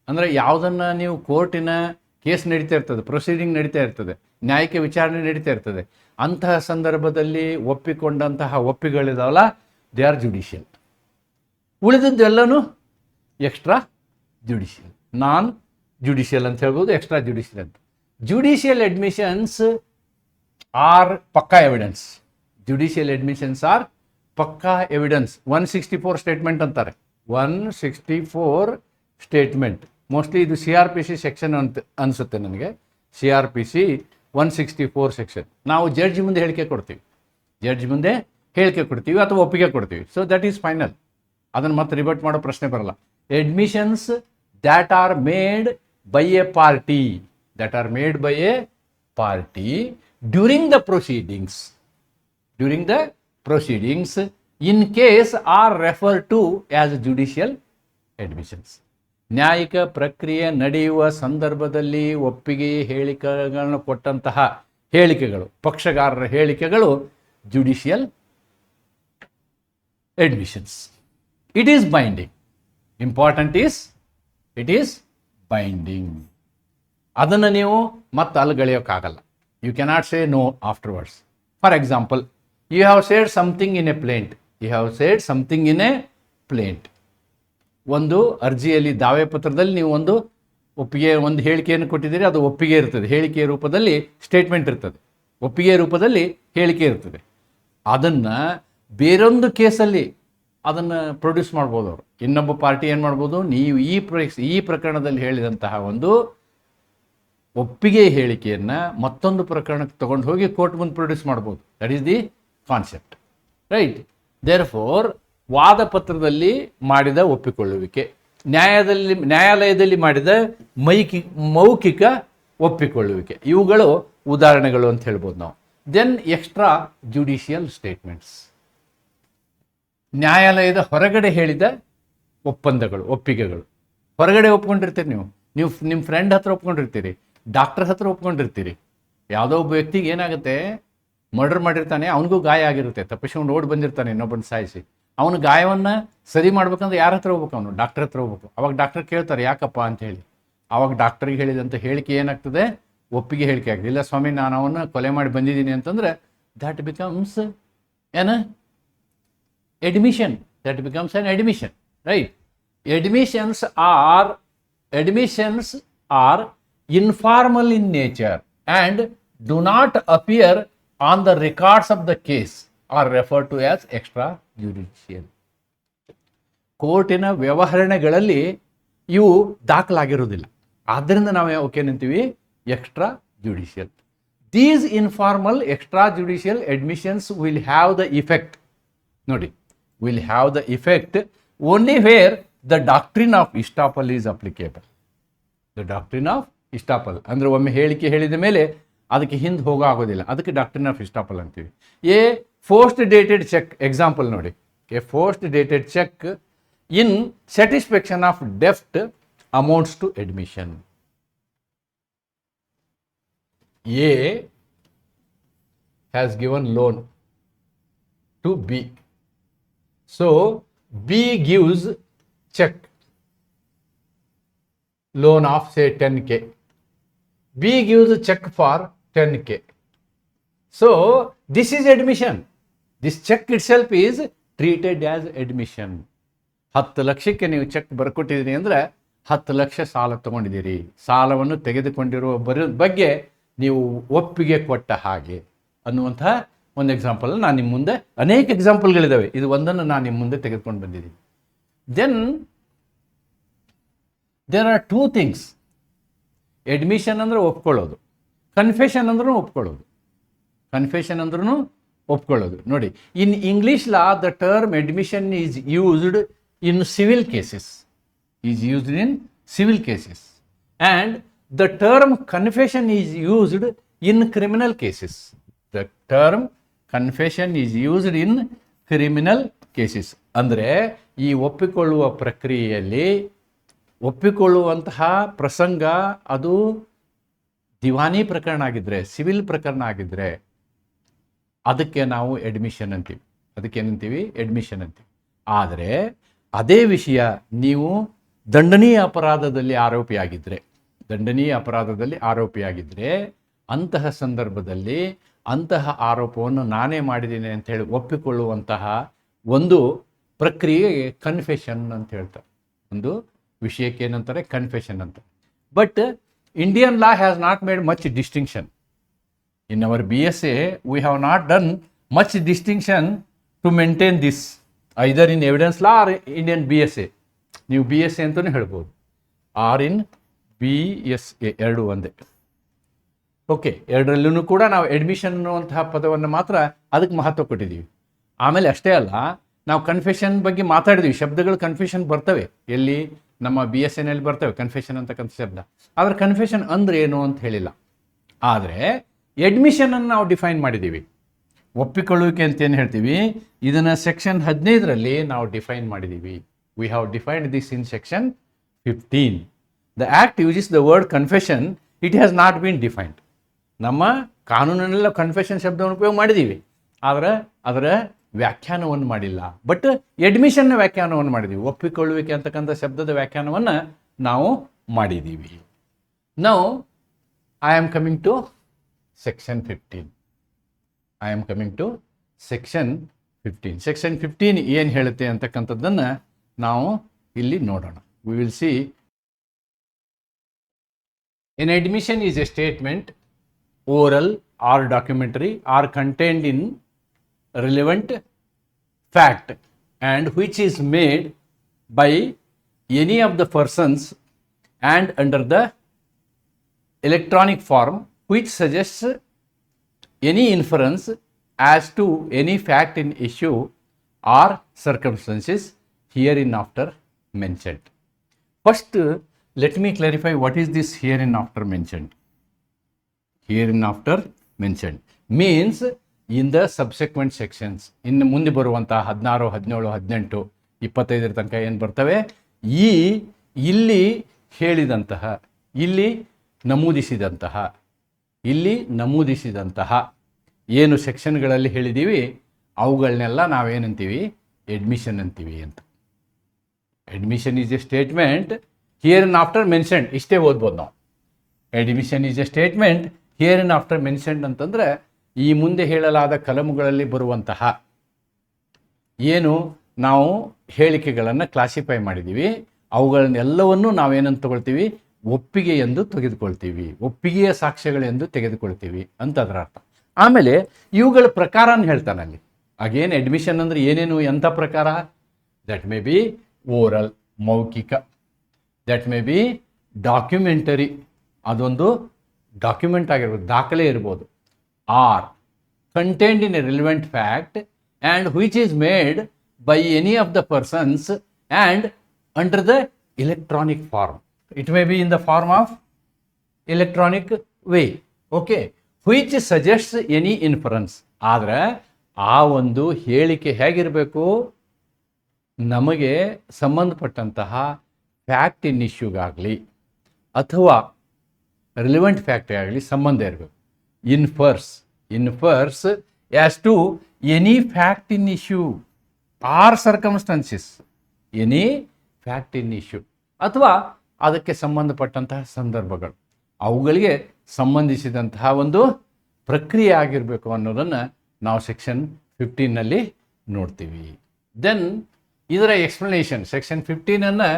ಅಂದರೆ ಯಾವುದನ್ನು ನೀವು ಕೋರ್ಟಿನ ಕೇಸ್ ನಡೀತಾ ಇರ್ತದೆ, ಪ್ರೊಸೀಡಿಂಗ್ ನಡೀತಾ ಇರ್ತದೆ, ನ್ಯಾಯಿಕ ವಿಚಾರಣೆ ನಡೀತಾ ಇರ್ತದೆ, ಅಂತಹ ಸಂದರ್ಭದಲ್ಲಿ ಒಪ್ಪಿಕೊಂಡಂತಹ ಒಪ್ಪಿಗೆಗಳಿದಾವಲ್ಲ, ದೇ ಆರ್ ಜುಡಿಷಿಯಲ್. ಉಳಿದದ್ದೆಲ್ಲನೂ ಎಕ್ಸ್ಟ್ರಾ ಜುಡಿಷಿಯಲ್, ನಾನ್ ಜುಡಿಷಿಯಲ್ ಅಂತ ಹೇಳ್ಬೋದು, ಎಕ್ಸ್ಟ್ರಾ ಜುಡಿಷಿಯಲ್ ಅಂತ. ಜುಡಿಷಿಯಲ್ ಅಡ್ಮಿಷನ್ಸ್ ಆರ್ ಪಕ್ಕಾ ಎವಿಡೆನ್ಸ್. ಜುಡಿಷಿಯಲ್ ಅಡ್ಮಿಷನ್ಸ್ ಆರ್ ಪಕ್ಕಾ ಎವಿಡೆನ್ಸ್. 164 ಸ್ಟೇಟ್ಮೆಂಟ್ ಅಂತಾರೆ. 164 ಸ್ಟೇಟ್ಮೆಂಟ್. ಮೋಸ್ಟ್ಲಿ ಇದು CRPC ಸೆಕ್ಷನ್ ಅಂತ ಅನಿಸುತ್ತೆ ನನಗೆ. CRPC 164 section. ನಾವು ಜಡ್ಜ್ ಮುಂದೆ ಹೇಳಿಕೆ ಕೊಡ್ತೀವಿ ಅಥವಾ ಒಪ್ಪಿಗೆ ಕೊಡ್ತೀವಿ. So that is final. ಅದನ್ನು ಮತ್ತೆ ರಿಬಟ್ ಮಾಡೋ ಪ್ರಶ್ನೆ ಬರಲ್ಲ. Admissions that are made by A party during the proceedings in case are referred to as judicial admissions. ನ್ಯಾಯಿಕ ಪ್ರಕ್ರಿಯೆ ನಡೆಯುವ ಸಂದರ್ಭದಲ್ಲಿ ಒಪ್ಪಿಗೆ ಹೇಳಿಕೆಗಳನ್ನು ಕೊಟ್ಟಂತಹ ಹೇಳಿಕೆಗಳು, ಪಕ್ಷಗಾರರ ಹೇಳಿಕೆಗಳು judicial admissions. It is binding. Important is it is binding. ಅದನ್ನು ನೀವು ಮತ್ತೆ ಅಲ್ಗಳೆಯೋಕ್ಕಾಗಲ್ಲ. You cannot say no afterwards. For example, you have said something in a plaint. ಒಂದು ಅರ್ಜಿಯಲ್ಲಿ, ದಾವೆ ಪತ್ರದಲ್ಲಿ ನೀವು ಒಂದು ಹೇಳಿಕೆಯನ್ನು ಕೊಟ್ಟಿದ್ದೀರಿ. ಅದು ಒಪ್ಪಿಗೆ ಇರ್ತದೆ. ಹೇಳಿಕೆಯ ರೂಪದಲ್ಲಿ ಸ್ಟೇಟ್ಮೆಂಟ್ ಇರ್ತದೆ, ಒಪ್ಪಿಗೆ ರೂಪದಲ್ಲಿ ಹೇಳಿಕೆ ಇರ್ತದೆ. ಅದನ್ನು ಬೇರೊಂದು ಕೇಸಲ್ಲಿ ಅದನ್ನು ಪ್ರೊಡ್ಯೂಸ್ ಮಾಡ್ಬೋದು ಅವರು. ಇನ್ನೊಬ್ಬ ಪಾರ್ಟಿ ಏನು ಮಾಡ್ಬೋದು, ನೀವು ಈ ಪ್ರಕರಣದಲ್ಲಿ ಹೇಳಿದಂತಹ ಒಂದು ಒಪ್ಪಿಗೆ ಹೇಳಿಕೆಯನ್ನು ಮತ್ತೊಂದು ಪ್ರಕರಣಕ್ಕೆ ತಗೊಂಡು ಹೋಗಿ ಕೋರ್ಟ್ ಮುಂದೆ ಪ್ರೊಡ್ಯೂಸ್ ಮಾಡ್ಬೋದು. That is the concept, right? Therefore ವಾದ ಪತ್ರದಲ್ಲಿ ಮಾಡಿದ ಒಪ್ಪಿಕೊಳ್ಳುವಿಕೆ ನ್ಯಾಯಾಲಯದಲ್ಲಿ ಮಾಡಿದ ಮೌಖಿಕ ಒಪ್ಪಿಕೊಳ್ಳುವಿಕೆ, ಇವುಗಳು ಉದಾಹರಣೆಗಳು ಅಂತ ಹೇಳ್ಬೋದು ನಾವು. ದೆನ್ ಎಕ್ಸ್ಟ್ರಾ ಜುಡಿಷಿಯಲ್ ಸ್ಟೇಟ್ಮೆಂಟ್ಸ್, ನ್ಯಾಯಾಲಯದ ಹೊರಗಡೆ ಹೇಳಿದ ಒಪ್ಪಿಗೆಗಳು. ಹೊರಗಡೆ ಒಪ್ಕೊಂಡಿರ್ತೀರಿ ನೀವು ನಿಮ್ಮ ಫ್ರೆಂಡ್ ಹತ್ರ ಒಪ್ಕೊಂಡಿರ್ತೀರಿ, ಡಾಕ್ಟರ್ ಹತ್ರ ಒಪ್ಕೊಂಡಿರ್ತೀರಿ. ಯಾವುದೋ ಒಬ್ಬ ವ್ಯಕ್ತಿಗೆ ಏನಾಗುತ್ತೆ, ಮರ್ಡರ್ ಮಾಡಿರ್ತಾನೆ, ಅವನಿಗೂ ಗಾಯ ಆಗಿರುತ್ತೆ, ತಪ್ಪಿಸ್ಕೊಂಡು ಓಡಿ ಬಂದಿರ್ತಾನೆ ಇನ್ನೊಬ್ಬನ ಸಾಯಿಸಿ. ಅವನ ಗಾಯವನ್ನು ಸರಿ ಮಾಡ್ಬೇಕಂದ್ರೆ ಯಾರ ಹತ್ರ ಹೋಗ್ಬೇಕು? ಅವನು ಡಾಕ್ಟರ್ ಹತ್ರ ಹೋಗ್ಬೇಕು. ಅವಾಗ ಡಾಕ್ಟರ್ ಕೇಳ್ತಾರೆ ಯಾಕಪ್ಪ ಅಂತ ಹೇಳಿ. ಆವಾಗ ಡಾಕ್ಟರ್ಗೆ ಹೇಳಿದಂಥ ಹೇಳಿಕೆ ಏನಾಗ್ತದೆ? ಒಪ್ಪಿಗೆ ಹೇಳಿಕೆ ಆಗ್ತದೆ. ಇಲ್ಲ ಸ್ವಾಮಿ, ನಾನು ಅವನ್ನ ಕೊಲೆ ಮಾಡಿ ಬಂದಿದ್ದೀನಿ ಅಂತಂದ್ರೆ that becomes admission. That becomes an admission, right? Admissions are informal in nature and do not appear on the records of the case, are referred to as extrajudicial. ಕೋರ್ಟಿನ ವ್ಯವಹಾರಗಳಲ್ಲಿ ಇವು ದಾಖಲಾಗಿರುವುದಿಲ್ಲ, ಆದ್ದರಿಂದ ನಾವು ಓಕೆ ಅಂತೀವಿ extra judicial. These informal extra judicial admissions will have the effect, ನೋಡಿ, will have the effect only where the doctrine of estoppel is applicable. The doctrine of estoppel ಅಂದರೆ ಒಮ್ಮೆ ಹೇಳಿಕೆ ಹೇಳಿದ ಮೇಲೆ ಅದಕ್ಕೆ ಹಿಂದೆ ಹೋಗೋದಿಲ್ಲ, ಅದಕ್ಕೆ ಡಾಕ್ಟ್ರಿನ್ ಆಫ್ estoppel ಅಂತೀವಿ. A forced dated cheque, example ನೋಡಿ, a forced dated cheque in satisfaction of ಡೆಫ್ಟ್ amounts to admission. A has given loan to B. So B gives check, loan of say 10K. B gives a check for 10K. So this is admission. This check itself is treated as admission. 10 ಲಕ್ಷಕ್ಕೆ ನೀವು check ಬರ್ಕೊಟ್ಟಿದ್ದೀರಿ ಅಂದರೆ 10 ಲಕ್ಷ ಸಾಲ ತಗೊಂಡಿದ್ದೀರಿ. ಸಾಲವನ್ನು ತೆಗೆದುಕೊಂಡಿರುವ ಬಗ್ಗೆ ನೀವು ಒಪ್ಪಿಗೆ ಕೊಟ್ಟ ಹಾಗೆ ಅನ್ನುವಂತಹ ಒಂದು ಎಕ್ಸಾಂಪಲ್ ನಾನು ನಿಮ್ಮ ಮುಂದೆ, ಅನೇಕ ಎಕ್ಸಾಂಪಲ್ಗಳಿದ್ದಾವೆ, ಇದು ಒಂದನ್ನು ನಾನು ನಿಮ್ಮ ಮುಂದೆ ತೆಗೆದುಕೊಂಡು ಬಂದಿದ್ದೀನಿ. Then there are two things. Admission ಅಂದರೆ ಒಪ್ಕೊಳ್ಳೋದು, ಕನ್ಫೆಷನ್ ಅಂದ್ರೂ ಒಪ್ಕೊಳ್ಳೋದು. ಕನ್ಫೆಷನ್ ಅಂದ್ರೂ ಒಪ್ಕೊಳ್ಳೋದು. ನೋಡಿ, in English law the term admission is used in civil cases, and the term confession is used in criminal cases. The term confession is used in criminal cases. ಅಂದರೆ ಈ ಒಪ್ಪಿಕೊಳ್ಳುವ ಪ್ರಕ್ರಿಯೆಯಲ್ಲಿ ಒಪ್ಪಿಕೊಳ್ಳುವಂತಹ ಪ್ರಸಂಗ ಅದು ದಿವಾನಿ ಪ್ರಕರಣ ಆಗಿದ್ದರೆ, ಸಿವಿಲ್ ಪ್ರಕರಣ ಆಗಿದ್ದರೆ ಅದಕ್ಕೆ ನಾವು ಅಡ್ಮಿಷನ್ ಅಂತೀವಿ. ಅದಕ್ಕೇನಂತೀವಿ? ಅಡ್ಮಿಷನ್ ಅಂತೀವಿ. ಆದರೆ ಅದೇ ವಿಷಯ ನೀವು ದಂಡನೀಯ ಅಪರಾಧದಲ್ಲಿ ಆರೋಪಿಯಾಗಿದ್ದರೆ ಅಂತಹ ಸಂದರ್ಭದಲ್ಲಿ ಅಂತಹ ಆರೋಪವನ್ನು ನಾನೇ ಮಾಡಿದ್ದೀನಿ ಅಂತ ಹೇಳಿ ಒಪ್ಪಿಕೊಳ್ಳುವಂತಹ ಒಂದು ಪ್ರಕ್ರಿಯೆಗೆ ಕನ್ಫೆಷನ್ ಅಂತ ಹೇಳ್ತಾರೆ. ಒಂದು ವಿಷಯಕ್ಕೆ ಏನಂತಾರೆ? ಕನ್ಫೆಷನ್ ಅಂತ. But Indian law has not made much distinction. In our BSA we have not done much distinction to maintain this either in evidence law or Indian BSA. ನೀವು BSA ಅಂತಲೂ ಹೇಳ್ಬೋದು, ಆರ್ ಇನ್ BSA ಎರಡು ಒಂದೇ. Okay, ಎರಡರಲ್ಲೂ ಕೂಡ ನಾವು admission ಅನ್ನುವಂತಹ ಪದವನ್ನು ಮಾತ್ರ ಅದಕ್ಕೆ ಮಹತ್ವ ಕೊಟ್ಟಿದ್ದೀವಿ. ಆಮೇಲೆ ಅಷ್ಟೇ ಅಲ್ಲ, ನಾವು ಕನ್ಫೆಷನ್ ಬಗ್ಗೆ ಮಾತಾಡಿದ್ವಿ, ಶಬ್ದಗಳು ಕನ್ಫೆಷನ್ ಬರ್ತವೆ, ಎಲ್ಲಿ ನಮ್ಮ BSAನಲ್ಲಿ ಬರ್ತವೆ ಕನ್ಫೆಷನ್ ಅಂತಕ್ಕಂಥ ಶಬ್ದ. ಆದರೆ ಕನ್ಫೆಷನ್ ಅಂದರೆ ಏನು ಅಂತ ಹೇಳಿಲ್ಲ. ಆದರೆ ಅಡ್ಮಿಷನನ್ನು ನಾವು ಡಿಫೈನ್ ಮಾಡಿದ್ದೀವಿ. ಒಪ್ಪಿಕೊಳ್ಳುವಿಕೆ ಅಂತ ಏನು ಹೇಳ್ತೀವಿ, ಇದನ್ನು ಸೆಕ್ಷನ್ 15ರಲ್ಲಿ ನಾವು ಡಿಫೈನ್ ಮಾಡಿದ್ದೀವಿ. We have defined this in section 15. The act uses the word confession, it has not been defined. ನಮ್ಮ ಕಾನೂನಿನೆಲ್ಲ ಕನ್ಫೆಷನ್ ಶಬ್ದವನ್ನು ಉಪಯೋಗ ಮಾಡಿದ್ದೀವಿ, ಆದರೆ ಅದರ ವ್ಯಾಖ್ಯಾನವನ್ನು ಮಾಡಿಲ್ಲ. ಬಟ್ ಅಡ್ಮಿಷನ್ನ ವ್ಯಾಖ್ಯಾನವನ್ನು ಮಾಡಿದ್ದೀವಿ. ಒಪ್ಪಿಕೊಳ್ಳುವಿಕೆ ಅಂತಕ್ಕಂಥ ಶಬ್ದದ ವ್ಯಾಖ್ಯಾನವನ್ನು ನಾವು ಮಾಡಿದ್ದೀವಿ. Now I am coming to section 15. Section 15 ಏನು ಹೇಳುತ್ತೆ ಅಂತಕ್ಕಂಥದ್ದನ್ನು ನಾವು ಇಲ್ಲಿ ನೋಡೋಣ. We will see. An admission is a statement, oral or documentary, or contained in relevant fact, and which is made by any of the persons and under the electronic form, which suggests any inference as to any fact in issue or circumstances hereinafter mentioned. First, let me clarify what is this hereinafter mentioned. Hereinafter mentioned means in the subsequent sections. ಇನ್ನು ಮುಂದೆ ಬರುವಂತಹ 16, 17, 18, 25 ತನಕ ಏನು ಬರ್ತವೆ, ಇಲ್ಲಿ ಹೇಳಿದಂತಹ, ಇಲ್ಲಿ ನಮೂದಿಸಿದಂತಹ ಏನು ಸೆಕ್ಷನ್ಗಳಲ್ಲಿ ಹೇಳಿದ್ದೀವಿ ಅವುಗಳನ್ನೆಲ್ಲ ನಾವೇನಂತೀವಿ, ಎಡ್ಮಿಷನ್ ಅಂತೀವಿ ಅಂತ. Admission is a statement here and after mentioned, ಇಷ್ಟೇ ಓದ್ಬೋದು ನಾವು. Admission is a statement here and after mentioned ಅಂತಂದರೆ ಈ ಮುಂದೆ ಹೇಳಲಾದ ಕಲಮುಗಳಲ್ಲಿ ಬರುವಂತಹ ಏನು ನಾವು ಹೇಳಿಕೆಗಳನ್ನು ಕ್ಲಾಸಿಫೈ ಮಾಡಿದ್ದೀವಿ ಅವುಗಳನ್ನೆಲ್ಲವನ್ನು ನಾವೇನಂತ ತಗೊಳ್ತೀವಿ, ಒಪ್ಪಿಗೆ ಎಂದು ತೆಗೆದುಕೊಳ್ತೀವಿ, ಒಪ್ಪಿಗೆಯ ಸಾಕ್ಷ್ಯಗಳೆಂದು ತೆಗೆದುಕೊಳ್ತೀವಿ ಅಂತ ಅದರ ಅರ್ಥ. ಆಮೇಲೆ ಇವುಗಳ ಪ್ರಕಾರನ ಹೇಳ್ತಾನೆ ಅಲ್ಲಿ. ಅಗೇನ್ ಅಡ್ಮಿಷನ್ ಅಂದರೆ ಏನೇನು, ಎಂಥ ಪ್ರಕಾರ? ದಟ್ ಮೇ ಬಿ ಓರಲ್, ಮೌಖಿಕ, ದಟ್ ಮೇ ಬಿ ಡಾಕ್ಯುಮೆಂಟರಿ, ಅದೊಂದು ಡಾಕ್ಯುಮೆಂಟ್ ಆಗಿರ್ಬೋದು, ದಾಖಲೆ ಇರ್ಬೋದು, or content in a relevant fact and which is made by any of the persons and under the electronic form. It may be in the form of electronic way, okay, which suggests any inference. ಆದರೆ ಆ ಒಂದು ಹೇಳಿಕೆ ಹೇಗಿರಬೇಕು, ನಮಗೆ ಸಂಬಂಧಪಟ್ಟಂತಹ fact in ಇಶ್ಯೂಗಾಗಲಿ ಅಥವಾ relevant fact ಆಗಲಿ ಸಂಬಂಧ ಇರಬೇಕು. Inference as to any fact in issue or circumstances, any fact in issue ಅಥವಾ ಅದಕ್ಕೆ ಸಂಬಂಧಪಟ್ಟಂತಹ ಸಂದರ್ಭಗಳು, ಅವುಗಳಿಗೆ ಸಂಬಂಧಿಸಿದಂತಹ ಒಂದು ಪ್ರಕ್ರಿಯೆ ಆಗಿರಬೇಕು ಅನ್ನೋದನ್ನು ನಾವು ಸೆಕ್ಷನ್ 15ನಲ್ಲಿ ನೋಡ್ತೀವಿ. ದೆನ್ ಇದರ ಎಕ್ಸ್ಪ್ಲನೇಷನ್ ಸೆಕ್ಷನ್ 15ಅನ್ನು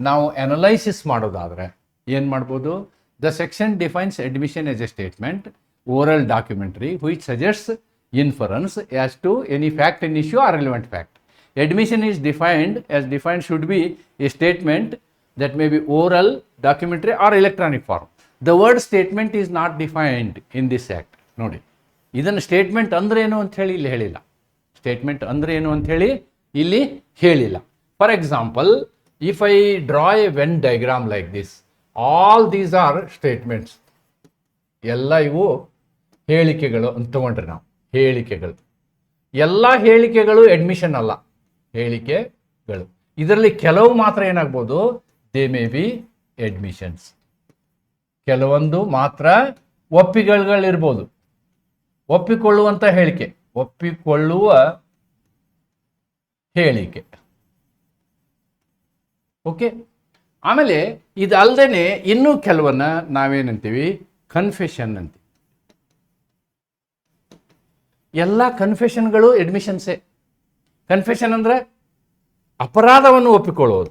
ನಾವು ಅನಲೈಸಿಸ್ ಮಾಡೋದಾದರೆ ಏನು ಮಾಡ್ಬೋದು? The section defines admission as a statement oral documentary which suggests inference as to any fact in issue or relevant fact. Admission is defined should be a statement that may be oral, documentary or electronic form. The word statement is not defined in this act. ನೋಡಿ, ಇದನ್ನು statement ಅಂದ್ರೆ ಏನು ಅಂತ ಹೇಳಿ ಇಲ್ಲಿ ಹೇಳಿಲ್ಲ. Statement ಅಂದ್ರೆ ಏನು ಅಂತ ಹೇಳಿ ಇಲ್ಲಿ ಹೇಳಿಲ್ಲ. For example, if I draw A when diagram like this, all these are statements. ಎಲ್ಲ ಇವು ಹೇಳಿಕೆಗಳು ಅಂತ ತಗೊಂಡ್ರೆ ನಾವು ಹೇಳಿಕೆಗಳು, ಎಲ್ಲ ಹೇಳಿಕೆಗಳು ಅಡ್ಮಿಷನ್ ಅಲ್ಲ, ಹೇಳಿಕೆಗಳು. ಇದರಲ್ಲಿ ಕೆಲವು ಮಾತ್ರ ಏನಾಗ್ಬೋದು, ದೇ ಮೇ ಬಿ ಅಡ್ಮಿಷನ್ಸ್. ಕೆಲವೊಂದು ಮಾತ್ರ ಒಪ್ಪಿಗೆಗಳಿರ್ಬೋದು, ಒಪ್ಪಿಕೊಳ್ಳುವಂಥ ಹೇಳಿಕೆ, ಒಪ್ಪಿಕೊಳ್ಳುವ ಹೇಳಿಕೆ. ಓಕೆ. ಆಮೇಲೆ ಇದಲ್ಲದೆ ಇನ್ನೂ ಕೆಲವನ್ನ ನಾವೇನಂತೀವಿ, ಕನ್ಫೆಷನ್ ಅಂತೀವಿ. ಎಲ್ಲ ಕನ್ಫೆಷನ್ಗಳು ಅಡ್ಮಿಷನ್ಸೇ. ಕನ್ಫೆಷನ್ ಅಂದರೆ ಅಪರಾಧವನ್ನು ಒಪ್ಪಿಕೊಳ್ಳುವುದು,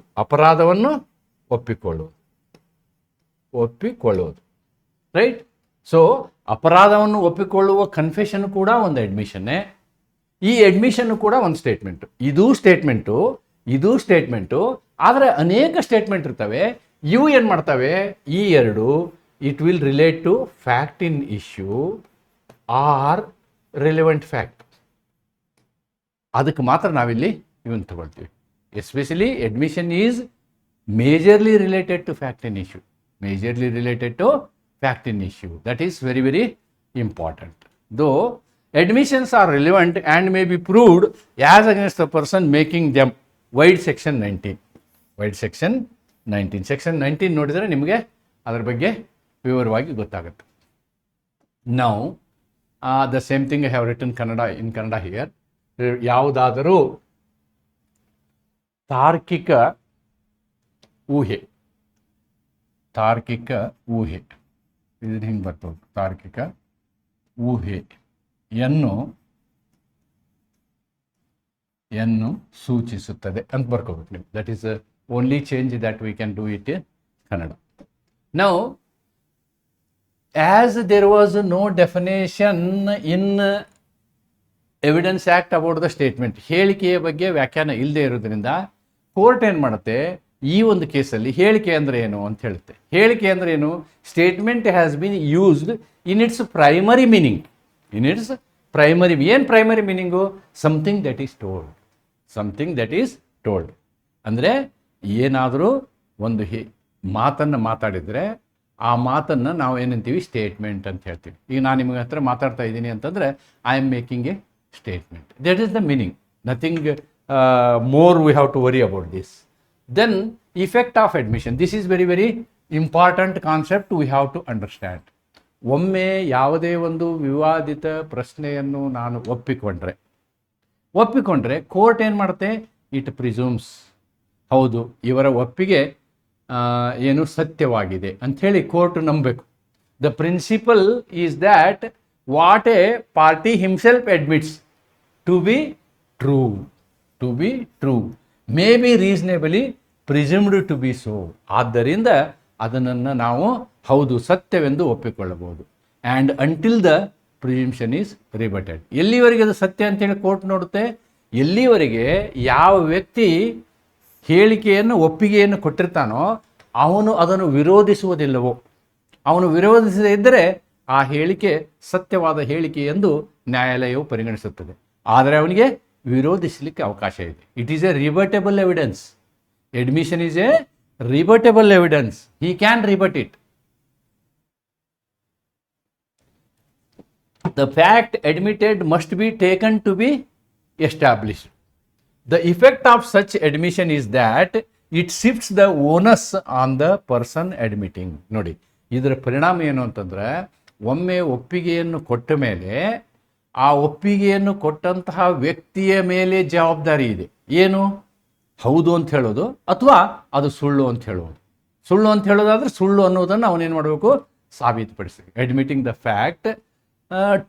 ರೈಟ್? ಸೊ ಅಪರಾಧವನ್ನು ಒಪ್ಪಿಕೊಳ್ಳುವ ಕನ್ಫೆಷನ್ ಕೂಡ ಒಂದು ಅಡ್ಮಿಷನ್ನೇ. ಈ ಅಡ್ಮಿಷನ್ ಕೂಡ ಒಂದು ಸ್ಟೇಟ್ಮೆಂಟು. ಇದು ಸ್ಟೇಟ್ಮೆಂಟು. ಆದರೆ ಅನೇಕ ಸ್ಟೇಟ್ಮೆಂಟ್ ಇರ್ತವೆ. ಇವು ಏನು ಮಾಡ್ತವೆ, ಈ ಎರಡು it will relate to fact in issue or relevant fact. ಅದಕ್ಕೆ ಮಾತ್ರ ನಾವಿಲ್ಲಿ ಇವನ್ ತಗೊಳ್ತೀವಿ. Especially admission is majorly related to fact in issue. That is very very important. Though admissions are relevant and may be proved as against the person making them. Vide section 19 ನೋಡಿದರೆ ನಿಮಗೆ ಅದರ ಬಗ್ಗೆ ವಿವರವಾಗಿ ಗೊತ್ತಾಗುತ್ತೆ. Now the same thing I have written in Kannada here. ಯಾವುದಾದರೂ ತಾರ್ಕಿಕ ಊಹೆ ಇದು ಹಿಂಗೆ ಬರ್ತದೆ. ತಾರ್ಕಿಕ ಊಹೆಯನ್ನು ಸೂಚಿಸುತ್ತದೆ ಅಂತ ಬರ್ಕೋಬೇಕು ನೀವು. That is only change that we can do it in Kannada. Now as there was no definition in evidence act about the statement, ಹೇಳಿಕೆಯ ಬಗ್ಗೆ ವ್ಯಾಖ್ಯಾನ ಇಲ್ಲದೆ ಇರೋದ್ರಿಂದ ಕೋರ್ಟ್ ಏನು ಮಾಡುತ್ತೆ, ಈ ಒಂದು ಕೇಸಲ್ಲಿ ಹೇಳಿಕೆ ಅಂದರೆ ಏನು ಅಂತ ಹೇಳುತ್ತೆ. ಹೇಳಿಕೆ ಅಂದರೆ ಏನು? Statement has been used in its primary meaning. ಏನು primary meaning? Something that is told. ಅಂದರೆ ಏನಾದರೂ ಒಂದು ಮಾತನ್ನು ಮಾತಾಡಿದರೆ ಆ ಮಾತನ್ನು ನಾವು ಏನಂತೀವಿ ಸ್ಟೇಟ್ಮೆಂಟ್ ಅಂತ ಹೇಳ್ತೀವಿ. ಈಗ ನಾನು ನಿಮಗೆ ಹತ್ರ ಮಾತಾಡ್ತಾ ಇದ್ದೀನಿ ಅಂತಂದರೆ I am making A statement. That is the meaning. Nothing more we have to worry about this. Then effect of admission. This is very very important concept we have to understand. ಒಮ್ಮೆ ಯಾವುದೇ ಒಂದು ವಿವಾದಿತ ಪ್ರಶ್ನೆಯನ್ನು ನಾನು ಒಪ್ಪಿಕೊಂಡ್ರೆ court ಏನು ಮಾಡುತ್ತೆ? It ಪ್ರಿಸೂಮ್ಸ್, ಹೌದು ಇವರ ಒಪ್ಪಿಗೆ ಏನು ಸತ್ಯವಾಗಿದೆ ಅಂಥೇಳಿ ಕೋರ್ಟ್ ನಂಬಬೇಕು. The principle is that what a party himself admits to be true may be reasonably presumed to be so. ಆದ್ದರಿಂದ ಅದನ್ನು ನಾವು ಹೌದು ಸತ್ಯವೆಂದು ಒಪ್ಪಿಕೊಳ್ಳಬಹುದು. And until the presumption is rebutted. ಎಲ್ಲಿವರೆಗೆ ಅದು ಸತ್ಯ ಅಂತೇಳಿ ಕೋರ್ಟ್ ನೋಡುತ್ತೆ? ಎಲ್ಲಿವರೆಗೆ ಯಾವ ವ್ಯಕ್ತಿ ಹೇಳಿಕೆಯನ್ನು ಒಪ್ಪಿಗೆಯನ್ನು ಕೊಟ್ಟಿರ್ತಾನೋ ಅವನು ಅದನ್ನು ವಿರೋಧಿಸುವುದಿಲ್ಲವೋ, ಅವನು ವಿರೋಧಿಸದೇ ಇದ್ದರೆ ಆ ಹೇಳಿಕೆ ಸತ್ಯವಾದ ಹೇಳಿಕೆ ಎಂದು ನ್ಯಾಯಾಲಯವು ಪರಿಗಣಿಸುತ್ತದೆ. ಆದರೆ ಅವನಿಗೆ ವಿರೋಧಿಸಲಿಕ್ಕೆ ಅವಕಾಶ ಇದೆ. It is a rebuttable evidence. Admission is a rebuttable evidence. He can rebut it. The fact admitted must be taken to be established. The effect of such admission is that it shifts the onus on the person admitting. ನೋಡಿ, ಇದರ ಪರಿಣಾಮ ಏನು ಅಂತಂದರೆ, ಒಮ್ಮೆ ಒಪ್ಪಿಗೆಯನ್ನು ಕೊಟ್ಟ ಮೇಲೆ ಆ ಒಪ್ಪಿಗೆಯನ್ನು ಕೊಟ್ಟಂತಹ ವ್ಯಕ್ತಿಯ ಮೇಲೆ ಜವಾಬ್ದಾರಿ ಇದೆ. ಏನು? ಹೌದು ಅಂತ ಹೇಳೋದು ಅಥವಾ ಅದು ಸುಳ್ಳು ಅಂತ ಹೇಳೋದು. ಸುಳ್ಳು ಅಂತ ಹೇಳೋದಾದ್ರೆ ಸುಳ್ಳು ಅನ್ನೋದನ್ನು ಅವನೇನು ಮಾಡಬೇಕು? ಸಾಬೀತುಪಡಿಸಬೇಕು. Admitting the fact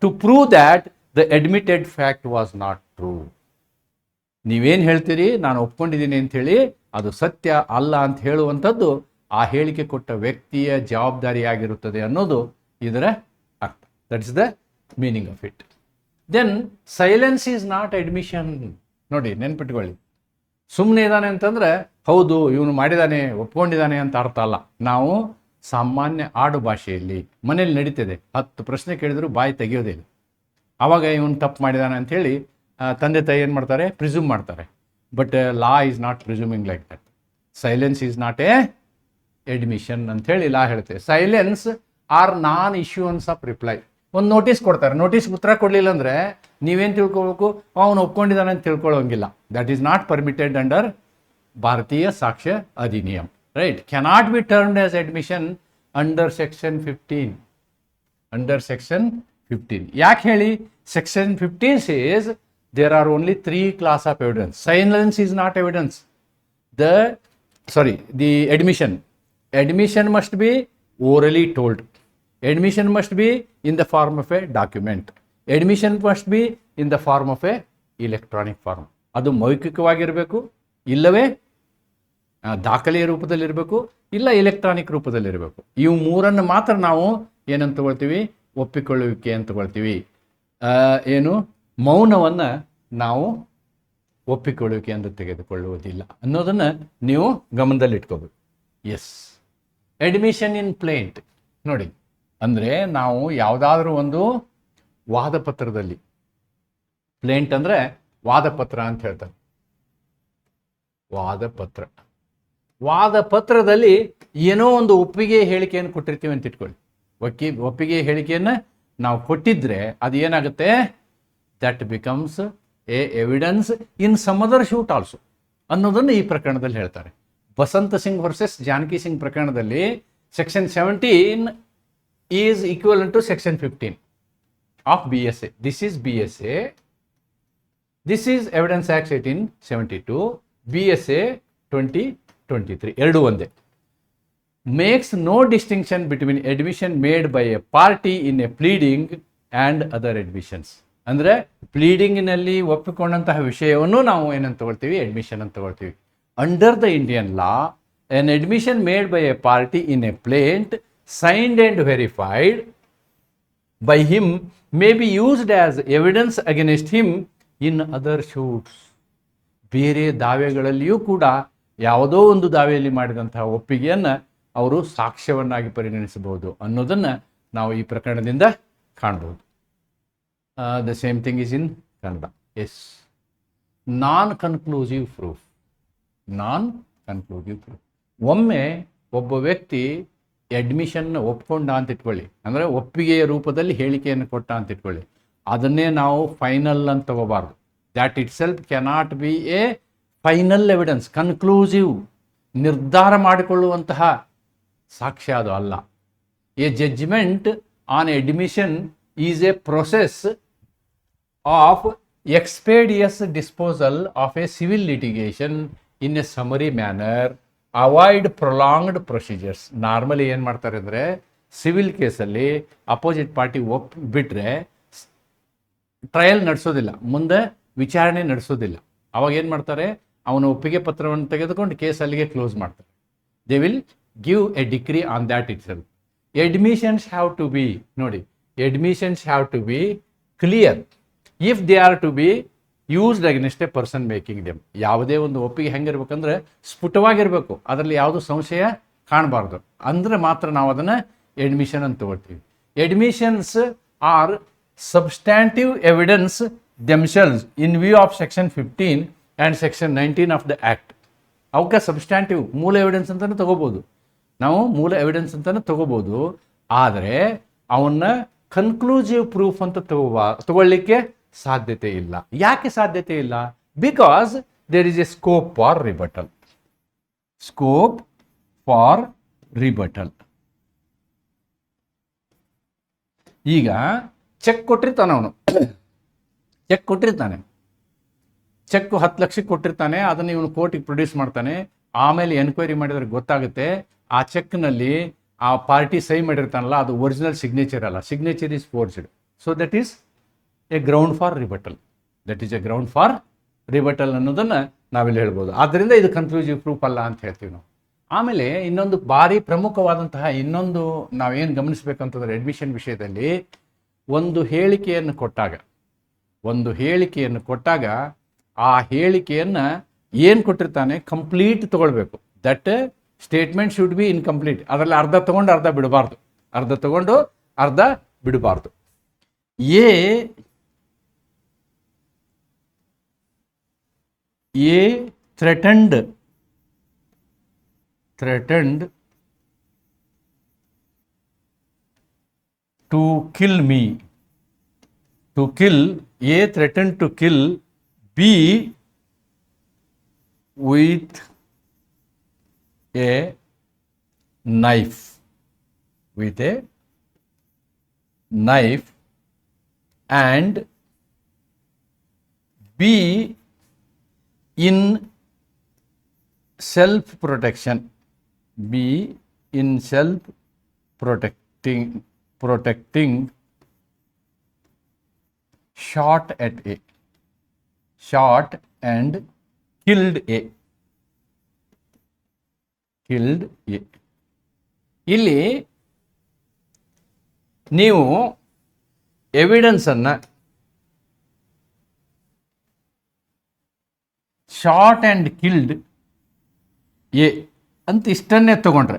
to prove that the admitted fact was not true. ನೀವೇನು ಹೇಳ್ತೀರಿ, ನಾನು ಒಪ್ಕೊಂಡಿದ್ದೀನಿ ಅಂಥೇಳಿ ಅದು ಸತ್ಯ ಅಲ್ಲ ಅಂತ ಹೇಳುವಂಥದ್ದು ಆ ಹೇಳಿಕೆ ಕೊಟ್ಟ ವ್ಯಕ್ತಿಯ ಜವಾಬ್ದಾರಿಯಾಗಿರುತ್ತದೆ ಅನ್ನೋದು ಇದರ ಅರ್ಥ. That is the meaning of it. Then silence is not admission. ನೋಡಿ, ನೆನ್ಪಿಟ್ಕೊಳ್ಳಿ, ಸುಮ್ಮನೆ ಇದ್ದಾನೆ ಅಂತಂದರೆ ಹೌದು ಇವನು ಮಾಡಿದ್ದಾನೆ ಒಪ್ಕೊಂಡಿದ್ದಾನೆ ಅಂತ ಅರ್ಥ ಅಲ್ಲ. ನಾವು ಸಾಮಾನ್ಯ ಆಡು ಭಾಷೆಯಲ್ಲಿ ಮನೇಲಿ ನಡೀತದೆ, 10 ಪ್ರಶ್ನೆ ಕೇಳಿದ್ರು ಬಾಯಿ ತೆಗೆಯೋದಿಲ್ಲ. ಆವಾಗ ಇವನು ತಪ್ಪು ಮಾಡಿದ್ದಾನೆ ಅಂಥೇಳಿ ತಂದೆ ತಾಯಿ ಏನು ಮಾಡ್ತಾರೆ? ಪ್ರಿಸ್ಯೂಮ್ ಮಾಡ್ತಾರೆ. But law is not presuming like that. Silence is not a admission ಅಂಥೇಳಿ ಲಾ ಹೇಳುತ್ತೆ. Silence or non issuance of reply. ಒಂದು ನೋಟಿಸ್ ಕೊಡ್ತಾರೆ, ನೋಟಿಸ್ ಉತ್ತರ ಕೊಡಲಿಲ್ಲ ಅಂದರೆ ನೀವೇನು ತಿಳ್ಕೊಬೇಕು? ಅವನು ಒಪ್ಕೊಂಡಿದ್ದಾನೆ ಅಂತ ತಿಳ್ಕೊಳ್ಳೋಂಗಿಲ್ಲ. That is not permitted under Bharatiya Sakshya Adhiniyam. Right? Cannot be termed as admission under section 15. Under section 15 ಯಾಕೆ ಹೇಳಿ? ಸೆಕ್ಷನ್ 15 ಸೇಸ್ ದೇರ್ ಆರ್ ಓನ್ಲಿ 3 class of evidence. Silence is not evidence. The admission must be orally told. Admission must be in the form of a document. Admission must be in the form of a electronic form. ಅದು ಮೌಖಿಕವಾಗಿರಬೇಕು, ಇಲ್ಲವೇ ದಾಖಲೆಯ ರೂಪದಲ್ಲಿರಬೇಕು, ಇಲ್ಲ electronic ರೂಪದಲ್ಲಿರಬೇಕು. ಇವು ಮೂರನ್ನು ಮಾತ್ರ ನಾವು ಏನಂತ ತಗೊಳ್ತೀವಿ? ಒಪ್ಪಿಕೊಳ್ಳುವಿಕೆ ಅಂತ ತಗೊಳ್ತೀವಿ. ಏನು? ಮೌನವನ್ನು ನಾವು ಒಪ್ಪಿಕೊಳ್ಳುವಿಕೆ ಅಂತ ತೆಗೆದುಕೊಳ್ಳುವುದಿಲ್ಲ ಅನ್ನೋದನ್ನು ನೀವು ಗಮನದಲ್ಲಿಟ್ಕೋಬೇಕು. Yes, admission in plaint. ನೋಡಿ, ಅಂದರೆ ನಾವು ಯಾವುದಾದ್ರೂ ಒಂದು ವಾದಪತ್ರದಲ್ಲಿ, ಪ್ಲೇಂಟ್ ಅಂದರೆ ವಾದಪತ್ರ ಅಂತ ಹೇಳ್ತಾರೆ. ವಾದಪತ್ರದಲ್ಲಿ ಏನೋ ಒಂದು ಒಪ್ಪಿಗೆ ಹೇಳಿಕೆಯನ್ನು ಕೊಟ್ಟಿರ್ತೀವಿ ಅಂತ ಇಟ್ಕೊಳ್ಳಿ. ಒಪ್ಪಿಗೆ ಹೇಳಿಕೆಯನ್ನು ನಾವು ಕೊಟ್ಟಿದ್ರೆ ಅದು ಏನಾಗುತ್ತೆ? That becomes a evidence in some other suit also ಅನ್ನೋದನ್ನು ಈ ಪ್ರಕರಣದಲ್ಲಿ ಹೇಳ್ತಾರೆ. ಬಸಂತ ಸಿಂಗ್ ವರ್ಸಸ್ ಜಾನಕಿ ಸಿಂಗ್ ಪ್ರಕರಣದಲ್ಲಿ section 17 is equivalent to section 15 of BSA. This is BSA. This is Evidence Act 1872, BSA 2023. ಎರಡು ಒಂದೇ. Makes no distinction between admission made by a party in a pleading and other admissions. ಅಂದರೆ ಪ್ಲೀಡಿಂಗಿನಲ್ಲಿ ಒಪ್ಪಿಕೊಂಡಂತಹ ವಿಷಯವನ್ನು ನಾವು ಏನಂತ ತಗೊಳ್ತೀವಿ? Admission ಅಂತ ತಗೊಳ್ತೀವಿ. Under the Indian law, an admission made by a party in a plaint signed and verified by him may be used as evidence against him in other suits. ಬೇರೆ ದಾವೆಗಳಲ್ಲಿಯೂ ಕೂಡ ಯಾವುದೋ ಒಂದು ದಾವೆಯಲ್ಲಿ ಮಾಡಿದಂತಹ ಒಪ್ಪಿಗೆಯನ್ನು ಅವರು ಸಾಕ್ಷ್ಯವನ್ನಾಗಿ ಪರಿಗಣಿಸಬಹುದು ಅನ್ನೋದನ್ನು ನಾವು ಈ ಪ್ರಕರಣದಿಂದ ಕಾಣಬಹುದು. The same thing is in Kannada. Yes, non conclusive proof. ಒಮ್ಮೆ ಒಬ್ಬ ವ್ಯಕ್ತಿ ಅಡ್ಮಿಷನ್ನ ಒಪ್ಕೊಂಡ ಅಂತ ಇಟ್ಕೊಳ್ಳಿ, ಅಂದರೆ ಒಪ್ಪಿಗೆಯ ರೂಪದಲ್ಲಿ ಹೇಳಿಕೆಯನ್ನು ಕೊಟ್ಟ ಅಂತ ಇಟ್ಕೊಳ್ಳಿ, ಅದನ್ನೇ ನಾವು ಫೈನಲ್ ಅಂತ ತಗೋಬಾರ್ದು. That itself cannot be a final evidence, conclusive, ನಿರ್ಧಾರ ಮಾಡಿಕೊಳ್ಳುವಂತಹ ಸಾಕ್ಷ್ಯ ಅದು ಅಲ್ಲ. A judgment on admission is a process of expeditious disposal of a civil litigation in a summary manner, avoid prolonged procedures. Normally ಏನು ಮಾಡ್ತಾರೆ ಅಂದರೆ, civil ಕೇಸಲ್ಲಿ opposite party ಬಿಟ್ಟರೆ ಟ್ರಯಲ್ ನಡೆಸೋದಿಲ್ಲ, ಮುಂದೆ ವಿಚಾರಣೆ ನಡೆಸೋದಿಲ್ಲ. ಅವಾಗ ಏನು ಮಾಡ್ತಾರೆ, ಅವನ ಒಪ್ಪಿಗೆ ಪತ್ರವನ್ನು ತೆಗೆದುಕೊಂಡು ಕೇಸ್ ಅಲ್ಲಿಗೆ ಕ್ಲೋಸ್ ಮಾಡ್ತಾರೆ. They will give a decree on that itself. Admissions have to be, ನೋಡಿ, admissions have to be clear if they are to be used against a person making them. ಯಾವುದೇ ಒಂದು ಒಪ್ಪಿಗೆ ಹೆಂಗಿರ್ಬೇಕಂದ್ರೆ ಸ್ಫುಟವಾಗಿರಬೇಕು, ಅದರಲ್ಲಿ ಯಾವುದು ಸಂಶಯ ಕಾಣಬಾರ್ದು, ಅಂದರೆ ಮಾತ್ರ ನಾವು ಅದನ್ನು ಅಡ್ಮಿಷನ್ ಅಂತ ತಗೊಳ್ತೀವಿ. Admissions R substantive evidence themselves in view of section 15 and section 19 of the act. ಅವಕ್ಕೆ ಸಬ್ಸ್ಟ್ಯಾಂಟಿವ್ ಮೂಲ ಎವಿಡೆನ್ಸ್ ಅಂತಲೇ ತಗೋಬೋದು, ನಾವು ಮೂಲ ಎವಿಡೆನ್ಸ್ ಅಂತಲೇ ತಗೋಬೋದು. ಆದರೆ ಅವನ್ನ ಕನ್ಕ್ಲೂಸಿವ್ ಪ್ರೂಫ್ ಅಂತ ತಗೊಳ್ಳಿಕ್ಕೆ ಸಾಧ್ಯತೆ ಇಲ್ಲ. ಯಾಕೆ ಸಾಧ್ಯತೆ ಇಲ್ಲ? Because there is a scope for rebuttal. Scope for rebuttal. ಈಗ ಚೆಕ್ ಕೊಟ್ಟಿರ್ತಾನೆ ಅವನು, ಚೆಕ್ ಕೊಟ್ಟಿರ್ತಾನೆ, ಚೆಕ್ 10 ಲಕ್ಷಕ್ಕೆ ಕೊಟ್ಟಿರ್ತಾನೆ, ಅದನ್ನು ಇವನು ಕೋರ್ಟಿಗೆ ಪ್ರೊಡ್ಯೂಸ್ ಮಾಡ್ತಾನೆ. ಆಮೇಲೆ ಎನ್ಕ್ವೈರಿ ಮಾಡಿದ್ರೆ ಗೊತ್ತಾಗುತ್ತೆ ಆ ಚೆಕ್ನಲ್ಲಿ ಆ ಪಾರ್ಟಿ ಸಹಿ ಮಾಡಿರ್ತಾನಲ್ಲ ಅದು ಒರಿಜಿನಲ್ ಸಿಗ್ನೇಚರ್ ಅಲ್ಲ, signature is forged. So that is a ground for rebuttal. That is a ground for rebuttal ಅನ್ನೋದನ್ನು ನಾವಿಲ್ಲಿ ಹೇಳ್ಬೋದು. ಆದ್ದರಿಂದ ಇದು ಕನ್ಕ್ಲೂಸಿವ್ ಪ್ರೂಫ್ ಅಲ್ಲ ಅಂತ ಹೇಳ್ತೀವಿ ನಾವು. ಆಮೇಲೆ ಇನ್ನೊಂದು ಭಾರಿ ಪ್ರಮುಖವಾದಂತಹ ಇನ್ನೊಂದು ನಾವೇನು ಗಮನಿಸಬೇಕಂತಂದ್ರೆ, ಅಡ್ಮಿಷನ್ ವಿಷಯದಲ್ಲಿ ಒಂದು ಹೇಳಿಕೆಯನ್ನು ಕೊಟ್ಟಾಗ ಆ ಹೇಳಿಕೆಯನ್ನು ಏನು ಕೊಟ್ಟಿರ್ತಾನೆ ಕಂಪ್ಲೀಟ್ ತಗೊಳ್ಬೇಕು. That statement should be incomplete. ಅದರಲ್ಲಿ ಅರ್ಧ ತಗೊಂಡು ಅರ್ಧ ಬಿಡಬಾರ್ದು. A threatened to kill me, to kill, A threatened to kill B with a knife, and B in self-protection, protecting shot and killed A. ಇಲ್ಲಿ ನೀವು ಎವಿಡೆನ್ಸನ್ನು ಶಾರ್ಟ್ ಆ್ಯಂಡ್ ಕಿಲ್ಡ್ ಎ ಅಂತ ಇಷ್ಟನ್ನೇ ತಗೊಂಡ್ರೆ,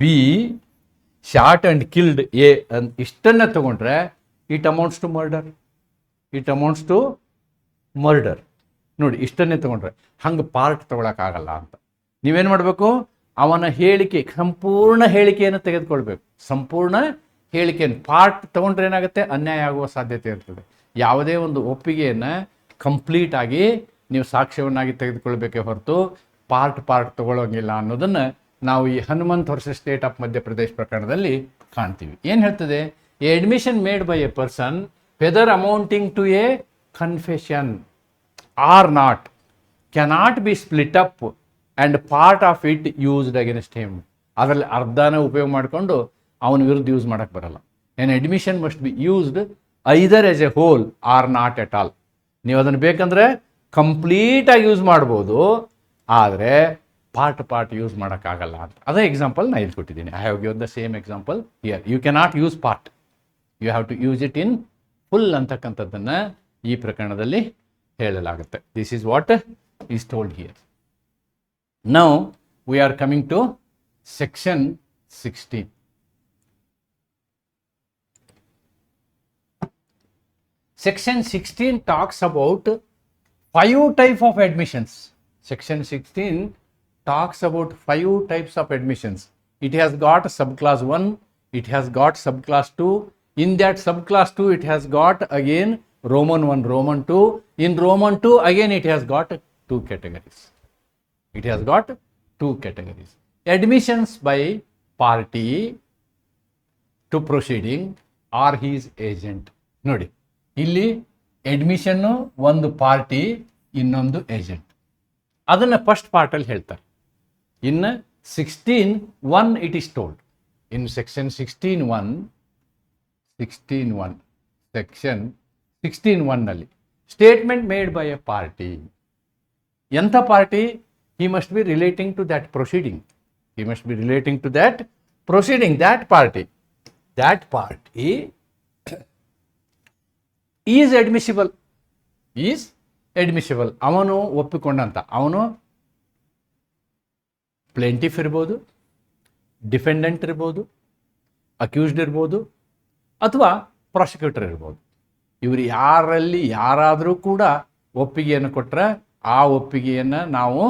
B short and killed A ಅಂತ ಇಷ್ಟನ್ನೇ ತಗೊಂಡ್ರೆ, it amounts to murder. ನೋಡಿ, ಇಷ್ಟನ್ನೇ ತಗೊಂಡ್ರೆ ಹಂಗೆ part ತಗೊಳಕ್ಕಾಗಲ್ಲ ಅಂತ ನೀವೇನು ಮಾಡಬೇಕು, ಅವನ ಹೇಳಿಕೆ ಸಂಪೂರ್ಣ ಹೇಳಿಕೆಯನ್ನು ತೆಗೆದುಕೊಳ್ಬೇಕು. ಸಂಪೂರ್ಣ ಹೇಳಿಕೆಯನ್ನು ಪಾರ್ಟ್ ತಗೊಂಡ್ರೆ ಏನಾಗುತ್ತೆ, ಅನ್ಯಾಯ ಆಗುವ ಸಾಧ್ಯತೆ ಇರ್ತದೆ. ಯಾವುದೇ ಒಂದು ಒಪ್ಪಿಗೆಯನ್ನು ಕಂಪ್ಲೀಟ್ ಆಗಿ ನೀವು ಸಾಕ್ಷ್ಯವನ್ನಾಗಿ ತೆಗೆದುಕೊಳ್ಬೇಕೇ ಹೊರತು ಪಾರ್ಟ್ ತಗೊಳ್ಳೋಂಗಿಲ್ಲ ಅನ್ನೋದನ್ನು ನಾವು ಈ Hanumant versus state of Madhya Pradesh ಪ್ರಕರಣದಲ್ಲಿ ಕಾಣ್ತೀವಿ. ಏನು ಹೇಳ್ತದೆ, a admission made by a person whether amounting to a confession or not cannot be split up and part of it used against him. ಅದರಲ್ಲಿ ಅರ್ಧನ ಉಪಯೋಗ ಮಾಡಿಕೊಂಡು ಅವನ ವಿರುದ್ಧ ಯೂಸ್ ಮಾಡೋಕ್ಕೆ ಬರಲ್ಲ. An admission must be used either as a whole or not at all. ನೀವು ಅದನ್ನು ಬೇಕಂದರೆ ಕಂಪ್ಲೀಟಾಗಿ ಯೂಸ್ ಮಾಡ್ಬೋದು, ಆದರೆ ಪಾರ್ಟ್ ಯೂಸ್ ಮಾಡೋಕ್ಕಾಗಲ್ಲ ಅಂತ. ಅದೇ ಎಕ್ಸಾಂಪಲ್ ನಾನು ಇಲ್ಲಿ ಕೊಟ್ಟಿದ್ದೀನಿ. I have given the same example here. You cannot use part, you have to use it in full ಅಂತಕ್ಕಂಥದ್ದನ್ನು ಈ ಪ್ರಕರಣದಲ್ಲಿ ಹೇಳಲಾಗುತ್ತೆ. This is what is told here. Now we are coming to section 16. Section 16 talks about 5 types of admissions. Section 16 talks about 5 types of admissions. It has got subclass 1, it has got subclass 2. In that subclass 2, it has got again Roman 1, Roman 2. In Roman 2, again it has got 2 categories. It has got 2 categories. Admissions by party to proceeding or his agent. ನೋಡಿ, ಇಲ್ಲಿ admission ಒಂದು party, ಇನ್ನೊಂದು agent. ಅದನ್ನು first ಪಾರ್ಟಲ್ಲಿ ಹೇಳ್ತಾರೆ. ಇನ್ 16(1) it is told. In section 16(1) section 16(1) statement made by A party. ಎಂಥ party? he must be relating to that proceeding. He must be relating to that proceeding, that party. That party is admissible. Is admissible. ಅವನು ಒಪ್ಪಿಕೊಂಡಂತ, ಅವನು plaintiff ಇರ್ಬೋದು, defendant ಇರ್ಬೋದು, accused ಇರ್ಬೋದು, ಅಥವಾ prosecutor ಇರ್ಬೋದು. ಇವರು ಯಾರಲ್ಲಿ ಯಾರಾದರೂ ಕೂಡ ಒಪ್ಪಿಗೆಯನ್ನು ಕೊಟ್ಟರೆ ಆ ಒಪ್ಪಿಗೆಯನ್ನು ನಾವು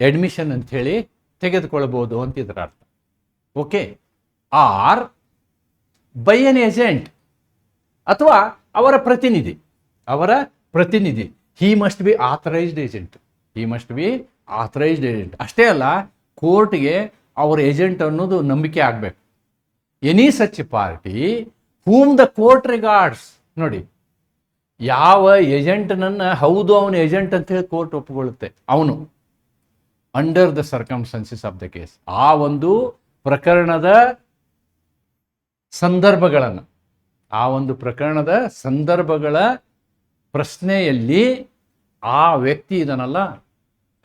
ಅಡ್ಮಿಷನ್ ಅಂಥೇಳಿ ತೆಗೆದುಕೊಳ್ಬೋದು ಅಂತ ಇದರ ಅರ್ಥ. Okay. Or by an agent, ಅಥವಾ ಅವರ ಪ್ರತಿನಿಧಿ. He must be authorised agent. ಅಷ್ಟೇ ಅಲ್ಲ, ಕೋರ್ಟ್ಗೆ ಅವರ ಏಜೆಂಟ್ ಅನ್ನೋದು ನಂಬಿಕೆ ಆಗಬೇಕು. Any such party whom the court regards. ನೋಡಿ, ಯಾವ ಏಜೆಂಟ್ನನ್ನು ಹೌದು ಅವನು ಏಜೆಂಟ್ ಅಂತ ಹೇಳಿ ಕೋರ್ಟ್ ಒಪ್ಪಿಕೊಳ್ಳುತ್ತೆ, ಅವನು under the circumstances of the case, ಆ ಒಂದು ಪ್ರಕರಣದ ಸಂದರ್ಭಗಳ ಪ್ರಶ್ನೆಯಲ್ಲಿ ಆ ವ್ಯಕ್ತಿ ಇದನ್ನಲ್ಲ,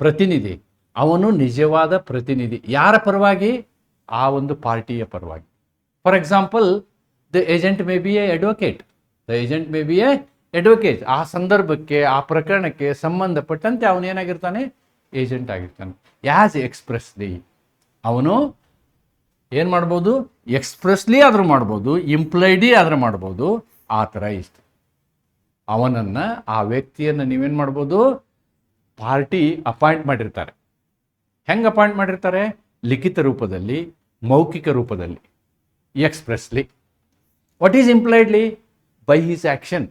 ಪ್ರತಿನಿಧಿ, ಅವನು ನಿಜವಾದ ಪ್ರತಿನಿಧಿ. ಯಾರ ಪರವಾಗಿ? ಆ ಒಂದು ಪಾರ್ಟಿಯ ಪರವಾಗಿ. For example, the agent may be A advocate. ಆ ಸಂದರ್ಭಕ್ಕೆ, ಆ ಪ್ರಕರಣಕ್ಕೆ ಸಂಬಂಧಪಟ್ಟಂತೆ ಅವನು ಏನಾಗಿರ್ತಾನೆ? ಏಜೆಂಟ್ ಆಗಿರ್ತಾನೆ. ಆ್ಯಸ್ ಎಕ್ಸ್ಪ್ರೆಸ್ಲಿ ಅವನು ಏನು ಮಾಡ್ಬೋದು? ಎಕ್ಸ್ಪ್ರೆಸ್ಲಿ ಆದರೂ ಮಾಡ್ಬೋದು, ಇಂಪ್ಲೈಡಿ ಆದರೂ ಮಾಡ್ಬೋದು, ಆಥರೈಸ್ಡ್. ಅವನನ್ನು, ಆ ವ್ಯಕ್ತಿಯನ್ನು ನೀವೇನು ಮಾಡ್ಬೋದು? ಪಾರ್ಟಿ ಅಪಾಯಿಂಟ್ ಮಾಡಿರ್ತಾರೆ. ಹೆಂಗೆ ಅಪಾಯಿಂಟ್ ಮಾಡಿರ್ತಾರೆ? ಲಿಖಿತ ರೂಪದಲ್ಲಿ, ಮೌಖಿಕ ರೂಪದಲ್ಲಿ, expressly. What is ಇಂಪ್ಲೈಡ್ಲಿ? By his action.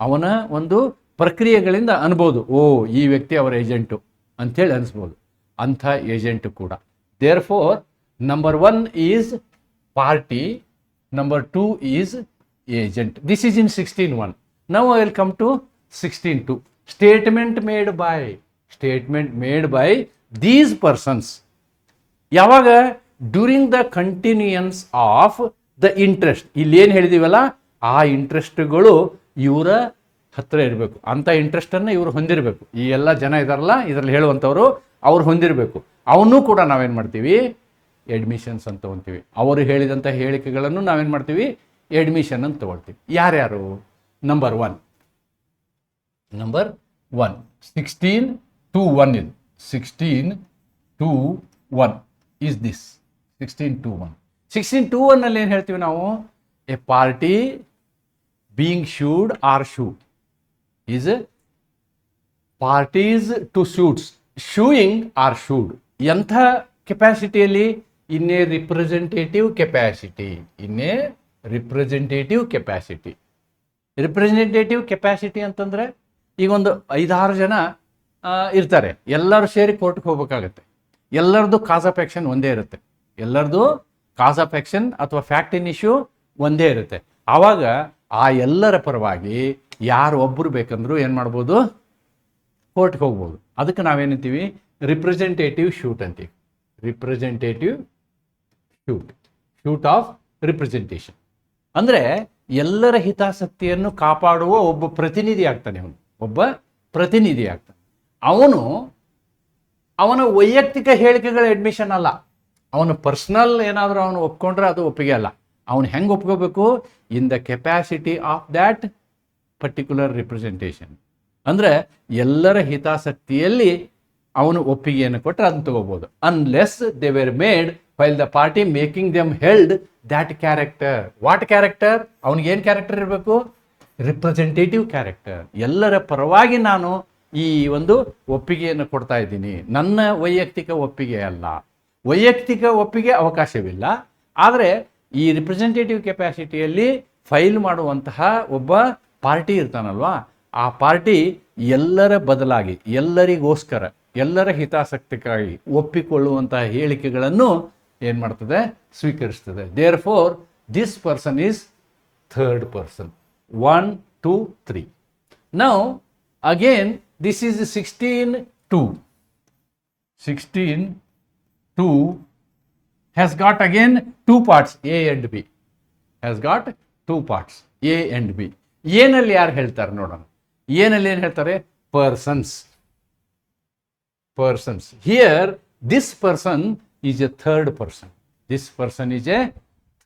ಅವನ ಒಂದು ಪ್ರಕ್ರಿಯೆಗಳಿಂದ ಅನ್ಬೋದು, ಓ ಈ ವ್ಯಕ್ತಿ ಅವರ ಏಜೆಂಟು ಅಂಥೇಳಿ ಅನಿಸ್ಬೋದು. ಅಂಥ ಏಜೆಂಟು ಕೂಡ. Therefore number 1 is party, number 2 is agent. This is in 16(1). Now I will come to 16(2). Statement made by these persons. ಯಾವಾಗ? During the continuance of the interest. ಇಲ್ಲೇನು ಹೇಳಿದೀವಲ್ಲ, ಆ ಇಂಟ್ರೆಸ್ಟ್ಗಳು ಇವರ ಹತ್ತಿರ ಇರಬೇಕು. ಅಂಥ ಇಂಟ್ರೆಸ್ಟನ್ನು ಇವರು ಹೊಂದಿರಬೇಕು. ಈ ಎಲ್ಲ ಜನ ಇದಾರಲ್ಲ ಇದರಲ್ಲಿ ಹೇಳುವಂಥವ್ರು, ಅವ್ರು ಹೊಂದಿರಬೇಕು. ಅವನ್ನೂ ಕೂಡ ನಾವೇನು ಮಾಡ್ತೀವಿ? ಅಡ್ಮಿಷನ್ಸ್ ಅಂತ ತೊಗೊಳ್ತೀವಿ. ಅವರು ಹೇಳಿದಂಥ ಹೇಳಿಕೆಗಳನ್ನು ನಾವೇನು ಮಾಡ್ತೀವಿ? ಅಡ್ಮಿಷನ್ ಅಂತ ತೊಗೊಳ್ತೀವಿ. ಯಾರ್ಯಾರು? ನಂಬರ್ 1 16(2)(1) ಇದು 16(2)(1) ಈಸ್ ದಿಸ್ 16(2)(1). 16(2)(1) ಏನು ಹೇಳ್ತೀವಿ ನಾವು? A party being sued or sued is parties to suits suing or sued. ಎಂಥ ಕೆಪಾಸಿಟಿಯಲ್ಲಿ? ಇನ್ ಎ ರಿಪ್ರೆಸೆಂಟೇಟಿವ್ ಕೆಪಾಸಿಟಿ ಅಂತಂದರೆ, ಈಗ ಒಂದು 5-6 ಜನ ಇರ್ತಾರೆ, ಎಲ್ಲರೂ ಸೇರಿ ಕೋರ್ಟ್ಗೆ ಹೋಗ್ಬೇಕಾಗತ್ತೆ. ಎಲ್ಲರದ್ದು ಕಾಸ್ ಆಫ್ ಆ್ಯಕ್ಷನ್ ಒಂದೇ ಇರುತ್ತೆ. ಕಾಸ್ ಆಫ್ ಆ್ಯಕ್ಷನ್ ಅಥವಾ ಫ್ಯಾಕ್ಟ್ ಇನ್ ಇಶ್ಯೂ ಒಂದೇ ಇರುತ್ತೆ. ಆವಾಗ ಆ ಎಲ್ಲರ ಪರವಾಗಿ ಯಾರು ಒಬ್ಬರು ಬೇಕಂದ್ರೂ ಏನು ಮಾಡ್ಬೋದು? ಕೋರ್ಟ್ಗೆ ಹೋಗ್ಬೋದು. ಅದಕ್ಕೆ ನಾವೇನಂತೀವಿ? ರಿಪ್ರೆಸೆಂಟೇಟಿವ್ ಶೂಟ್ ಅಂತೀವಿ. ಶೂಟ್ ಆಫ್ ರಿಪ್ರೆಸೆಂಟೇಷನ್ ಅಂದರೆ ಎಲ್ಲರ ಹಿತಾಸಕ್ತಿಯನ್ನು ಕಾಪಾಡುವ ಒಬ್ಬ ಪ್ರತಿನಿಧಿ ಆಗ್ತಾನೆ. ಅವನ ವೈಯಕ್ತಿಕ ಹೇಳಿಕೆಗಳ ಅಡ್ಮಿಷನ್ ಅಲ್ಲ. ಅವನು ಪರ್ಸನಲ್ ಏನಾದರೂ ಅವನು ಒಪ್ಕೊಂಡ್ರೆ ಅದು ಒಪ್ಪಿಗೆ ಅಲ್ಲ. ಅವನು ಹೆಂಗೆ ಒಪ್ಕೋಬೇಕು? In the capacity of that particular representation. ಅಂದರೆ ಎಲ್ಲರ ಹಿತಾಸಕ್ತಿಯಲ್ಲಿ ಅವನು ಒಪ್ಪಿಗೆಯನ್ನು ಕೊಟ್ಟರೆ ಅದನ್ನು ತಗೋಬೋದು. Unless they were made while the party making them held that character. What character? ಅವನಿಗೇನು ಕ್ಯಾರೆಕ್ಟರ್ ಇರಬೇಕು? Representative character. ಎಲ್ಲರ ಪರವಾಗಿ ನಾನು ಈ ಒಂದು ಒಪ್ಪಿಗೆಯನ್ನು ಕೊಡ್ತಾ ಇದ್ದೀನಿ. ನನ್ನ ವೈಯಕ್ತಿಕ ಒಪ್ಪಿಗೆ ಅಲ್ಲ. ವೈಯಕ್ತಿಕ ಒಪ್ಪಿಗೆ ಅವಕಾಶವಿಲ್ಲ. ಆದರೆ ಈ ರಿಪ್ರೆಸೆಂಟೇಟಿವ್ ಕೆಪಾಸಿಟಿಯಲ್ಲಿ ಫೈಲ್ ಮಾಡುವಂತಹ ಒಬ್ಬ ಪಾರ್ಟಿ ಇರ್ತಾನಲ್ವಾ, ಆ ಪಾರ್ಟಿ ಎಲ್ಲರ ಬದಲಾಗಿ, ಎಲ್ಲರಿಗೋಸ್ಕರ, ಎಲ್ಲರ ಹಿತಾಸಕ್ತಿಗಾಗಿ ಒಪ್ಪಿಕೊಳ್ಳುವಂತಹ ಹೇಳಿಕೆಗಳನ್ನು ಏನು ಮಾಡ್ತದೆ, ಸ್ವೀಕರಿಸ್ತದೆ. Therefore this person is third person. 1, 2, 3. Now again this is 16:2. 16:2 has got again two parts, A and B. Has got two parts, A and B. ಏನಲ್ಲಿ ಯಾರು ಹೇಳ್ತಾರೆ ನೋಡೋಣ. ಏನಲ್ಲಿ ಏನು ಹೇಳ್ತಾರೆ? Persons. Persons. Here this person is A third person. This person is A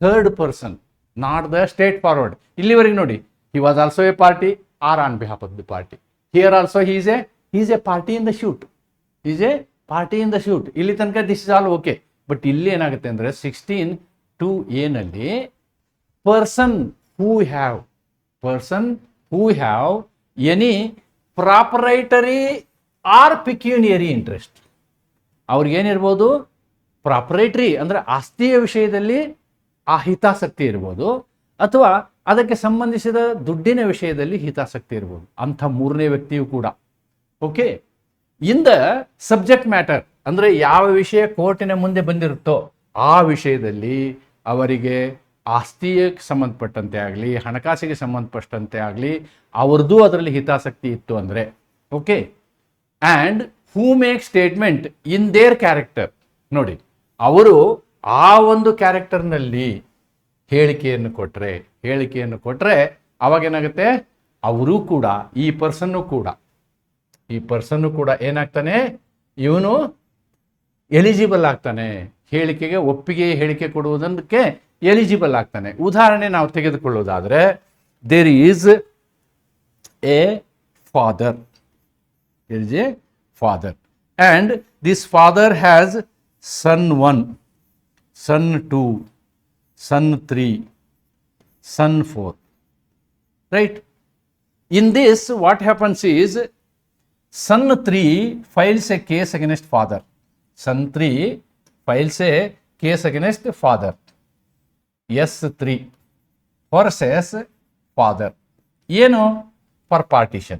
third person, not the state forward. ಇಲ್ಲಿವರೆಗೆ ನೋಡಿ, he was also a party or on behalf of the party. Here also he is a party in the shoot. He is a party in the shoot. ಇಲ್ಲಿ ತನಕ this is all okay. But ಇಲ್ಲಿ ಏನಾಗುತ್ತೆ ಅಂದರೆ 16:2 ನಲ್ಲಿ person who have any proprietary or pecuniary interest. ಅವ್ರಿಗೇನಿರ್ಬೋದು, proprietary ಅಂದರೆ ಆಸ್ತಿಯ ವಿಷಯದಲ್ಲಿ ಆ ಹಿತಾಸಕ್ತಿ ಇರ್ಬೋದು, ಅಥವಾ ಅದಕ್ಕೆ ಸಂಬಂಧಿಸಿದ ದುಡ್ಡಿನ ವಿಷಯದಲ್ಲಿ ಹಿತಾಸಕ್ತಿ ಇರ್ಬೋದು. ಅಂಥ ಮೂರನೇ ವ್ಯಕ್ತಿಯು ಕೂಡ okay. In the subject matter ಅಂದರೆ ಯಾವ ವಿಷಯ ಕೋರ್ಟಿನ ಮುಂದೆ ಬಂದಿರುತ್ತೋ ಆ ವಿಷಯದಲ್ಲಿ ಅವರಿಗೆ ಆಸ್ತಿಗೆ ಸಂಬಂಧಪಟ್ಟಂತೆ ಆಗಲಿ, ಹಣಕಾಸಿಗೆ ಸಂಬಂಧಪಟ್ಟಂತೆ ಆಗಲಿ, ಅವ್ರದ್ದು ಅದರಲ್ಲಿ ಹಿತಾಸಕ್ತಿ ಇತ್ತು ಅಂದರೆ okay. And who make statement in their character. ನೋಡಿ, ಅವರು ಆ ಒಂದು ಕ್ಯಾರೆಕ್ಟರ್ನಲ್ಲಿ ಹೇಳಿಕೆಯನ್ನು ಕೊಟ್ಟರೆ ಅವಾಗೇನಾಗುತ್ತೆ, ಅವರೂ ಕೂಡ, ಈ ಪರ್ಸನ್ನು ಕೂಡ ಏನಾಗ್ತಾನೆ, ಇವನು ಎಲಿಜಿಬಲ್ ಆಗ್ತಾನೆ, ಹೇಳಿಕೆ ಕೊಡುವುದಕ್ಕೆ ಎಲಿಜಿಬಲ್ ಆಗ್ತಾನೆ. ಉದಾಹರಣೆ ನಾವು ತೆಗೆದುಕೊಳ್ಳೋದಾದರೆ, there is a father, and this father has son 1, son 2, son 3, son 4, right? In this what happens is, son 3 files a case against father. Son 3 files a case against father. S3 versus father. ಏನು? for partition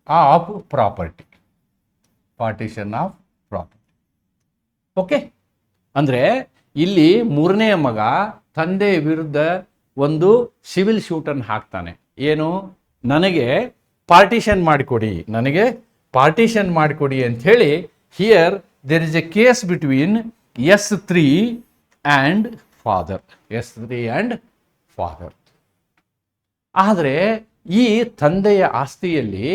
of property. Partition of property. Okay. ಅಂದರೆ ಇಲ್ಲಿ ಮೂರನೆಯ ಮಗ ತಂದೆಯ ವಿರುದ್ಧ ಒಂದು civil ಶೂಟನ್ನು ಹಾಕ್ತಾನೆ. ಏನು? ನನಗೆ ಪಾರ್ಟಿಷನ್ ಮಾಡಿಕೊಡಿ ಅಂಥೇಳಿ. Here there is a case between S3 and father. ಆದರೆ ಈ ತಂದೆಯ ಆಸ್ತಿಯಲ್ಲಿ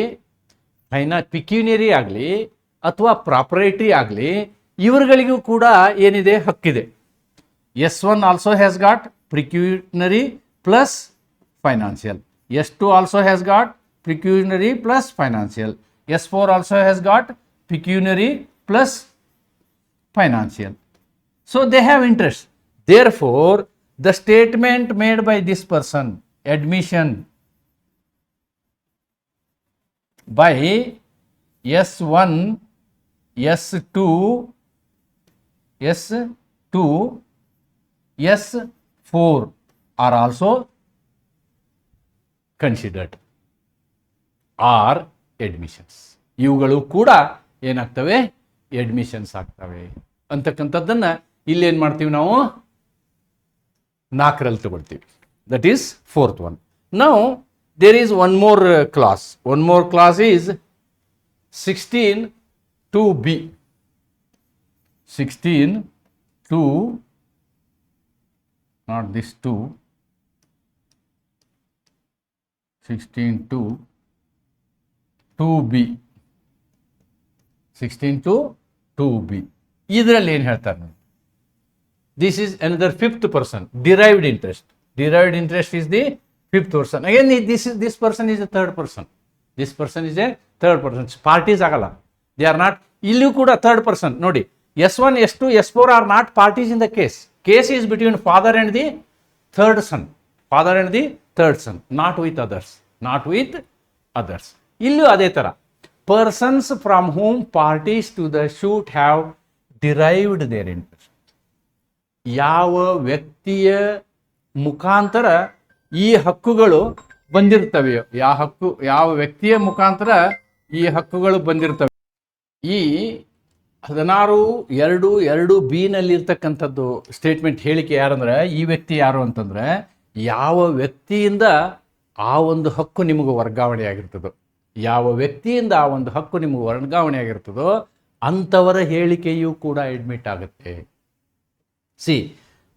ಪಿಕ್ಯೂನಿಯರಿ ಆಗಲಿ ಅಥವಾ ಪ್ರಾಪರ್ಟಿ ಆಗಲಿ, ಇವರುಗಳಿಗೂ ಕೂಡ ಏನಿದೆ, ಹಕ್ಕಿದೆ. S1 also has got pecuniary plus financial. S2 also has got pecuniary plus financial. S4 also has got pecuniary plus financial. So they have interest. Therefore, the statement made by this person, admission by S1, S2, S4 are also considered are admissions. ಇವುಗಳು ಕೂಡ ಏನಾಗ್ತವೆ, admissions ಆಗ್ತವೆ ಅಂತಕ್ಕಂಥದ್ದನ್ನು ಇಲ್ಲೇನು ಮಾಡ್ತೀವಿ ನಾವು, 4ರಲ್ಲಿ ತಗೊಳ್ತೀವಿ. That is 4th one. Now there is one more clause. One more clause is 16:2b. 16:2, not this 2, 16:2, 2b. 16:2b. ಇದರಲ್ಲಿ ಏನು ಹೇಳ್ತಾರೆ ನೋಡಿ, this is another 5th person, derived interest. Derived interest is the 5th person. Again, this person is a third person. This person is a third person. Parties ಆಗಲ್ಲ, they are not. ಇಲ್ಲೂ ಕೂಡ third person ನೋಡಿ. S1, S2, S4 are not parties in the case. Case is between father and the third son. Father and the third son, not with others. ಇಲ್ಲೂ ಅದೇ ಥರ, persons from whom parties to the suit have derived their interest. ಯಾವ ವ್ಯಕ್ತಿಯ ಮುಖಾಂತರ ಈ ಹಕ್ಕುಗಳು ಬಂದಿರ್ತವೆಯೋ, ಯಾವ ವ್ಯಕ್ತಿಯ ಮುಖಾಂತರ ಈ ಹಕ್ಕುಗಳು ಬಂದಿರ್ತವೆ. ಈ 16(2)(2)B ನಲ್ಲಿರ್ತಕ್ಕಂಥದ್ದು ಸ್ಟೇಟ್ಮೆಂಟ್ ಹೇಳಿಕೆ ಯಾರಂದ್ರೆ, ಈ ವ್ಯಕ್ತಿ ಯಾರು ಅಂತಂದ್ರೆ, ಯಾವ ವ್ಯಕ್ತಿಯಿಂದ ಆ ಒಂದು ಹಕ್ಕು ನಿಮಗೆ ವರ್ಗಾವಣೆ ಆಗಿರ್ತದೋ, ಯಾವ ವ್ಯಕ್ತಿಯಿಂದ ಆ ಒಂದು ಹಕ್ಕು ನಿಮಗೆ ವರ್ಗಾವಣೆ ಆಗಿರ್ತದೋ ಅಂಥವರ ಹೇಳಿಕೆಯೂ ಕೂಡ ಅಡ್ಮಿಟ್ ಆಗುತ್ತೆ. C,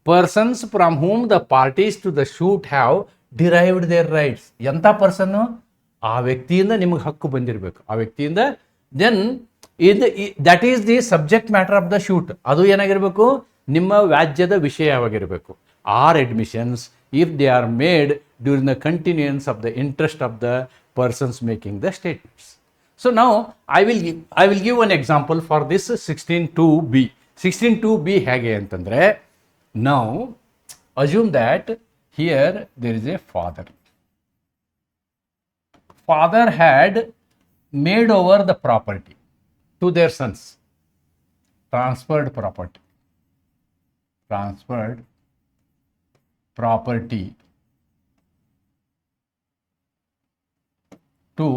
persons from whom the parties to the suit have derived their rights. ಎಂಥ ಪರ್ಸನ್ನು? ಆ ವ್ಯಕ್ತಿಯಿಂದ ನಿಮಗೆ ಹಕ್ಕು ಬಂದಿರಬೇಕು, ಆ ವ್ಯಕ್ತಿಯಿಂದ. Then that is the subject matter of the suit. ಅದು ಏನಾಗಿರಬೇಕು? ನಿಮ್ಮ ವ್ಯಾಜ್ಯದ ವಿಷಯವಾಗಿರಬೇಕು. Or admissions if they are made during the continuance of the interest of the persons making the statements. So ನಾವು I will give one example for this 16(2)(B. 16(2)(B ಹೇಗೆ ಅಂತಂದರೆ, now assume that here there is a father. Father had made over the property to their sons. Transferred property to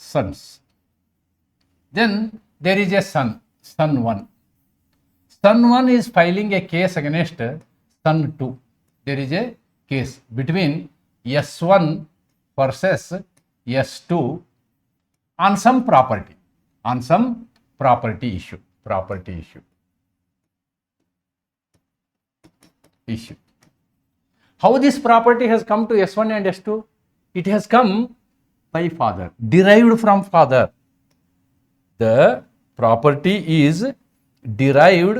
sons. Then there is a son 1. Son 1 is filing a case against son 2. There is a case between S1 versus S2 on some property issue. How this property has come to S1 and S2? It has come by father, derived from father. The property is derived.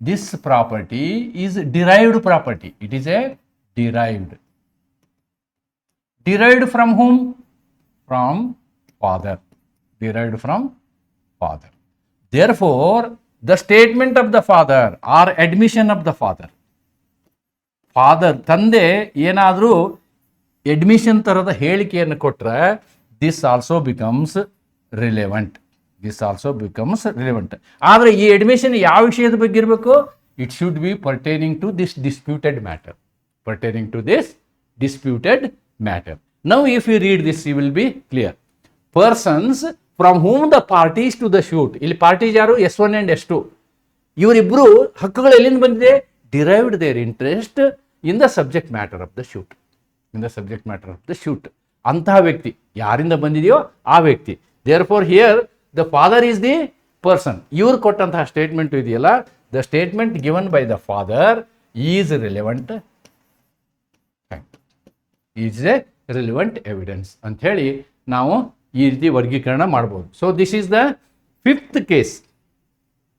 This property is derived property. It is a derived from whom? From father. Derived from father. Therefore, the statement of the father or admission of the father, ತಂದೆ ಏನಾದರೂ admission ಥರದ ಹೇಳಿಕೆಯನ್ನು ಕೊಟ್ಟರೆ, this also becomes relevant. ಆದರೆ ಈ admission ಯಾವ ವಿಷಯದ ಬಗ್ಗೆ ಇರಬೇಕು? It should be pertaining to this disputed matter. Now if you read this, you will be clear. Persons from whom the parties to the suit. ಇಲ್ಲಿ ಪಾರ್ಟೀಸ್ ಯಾರು? S1 and S2. ಇವರಿಬ್ಬರು ಹಕ್ಕುಗಳು ಎಲ್ಲಿಂದ ಬಂದಿದೆ? Derived their interest in the subject matter of the suit. ಅಂತಹ ವ್ಯಕ್ತಿ ಯಾರಿಂದ ಬಂದಿದೆಯೋ ಆ ವ್ಯಕ್ತಿ. Therefore here the father is the person. ಇವ್ರು ಕೊಟ್ಟಂತಹ ಸ್ಟೇಟ್ಮೆಂಟ್ ಇದೆಯಲ್ಲ, the statement given by the father is relevant evidence ಅಂತ ಹೇಳಿ ನಾವು ಈ ರೀತಿ ವರ್ಗೀಕರಣ ಮಾಡ್ಬೋದು. So this is the 5th case.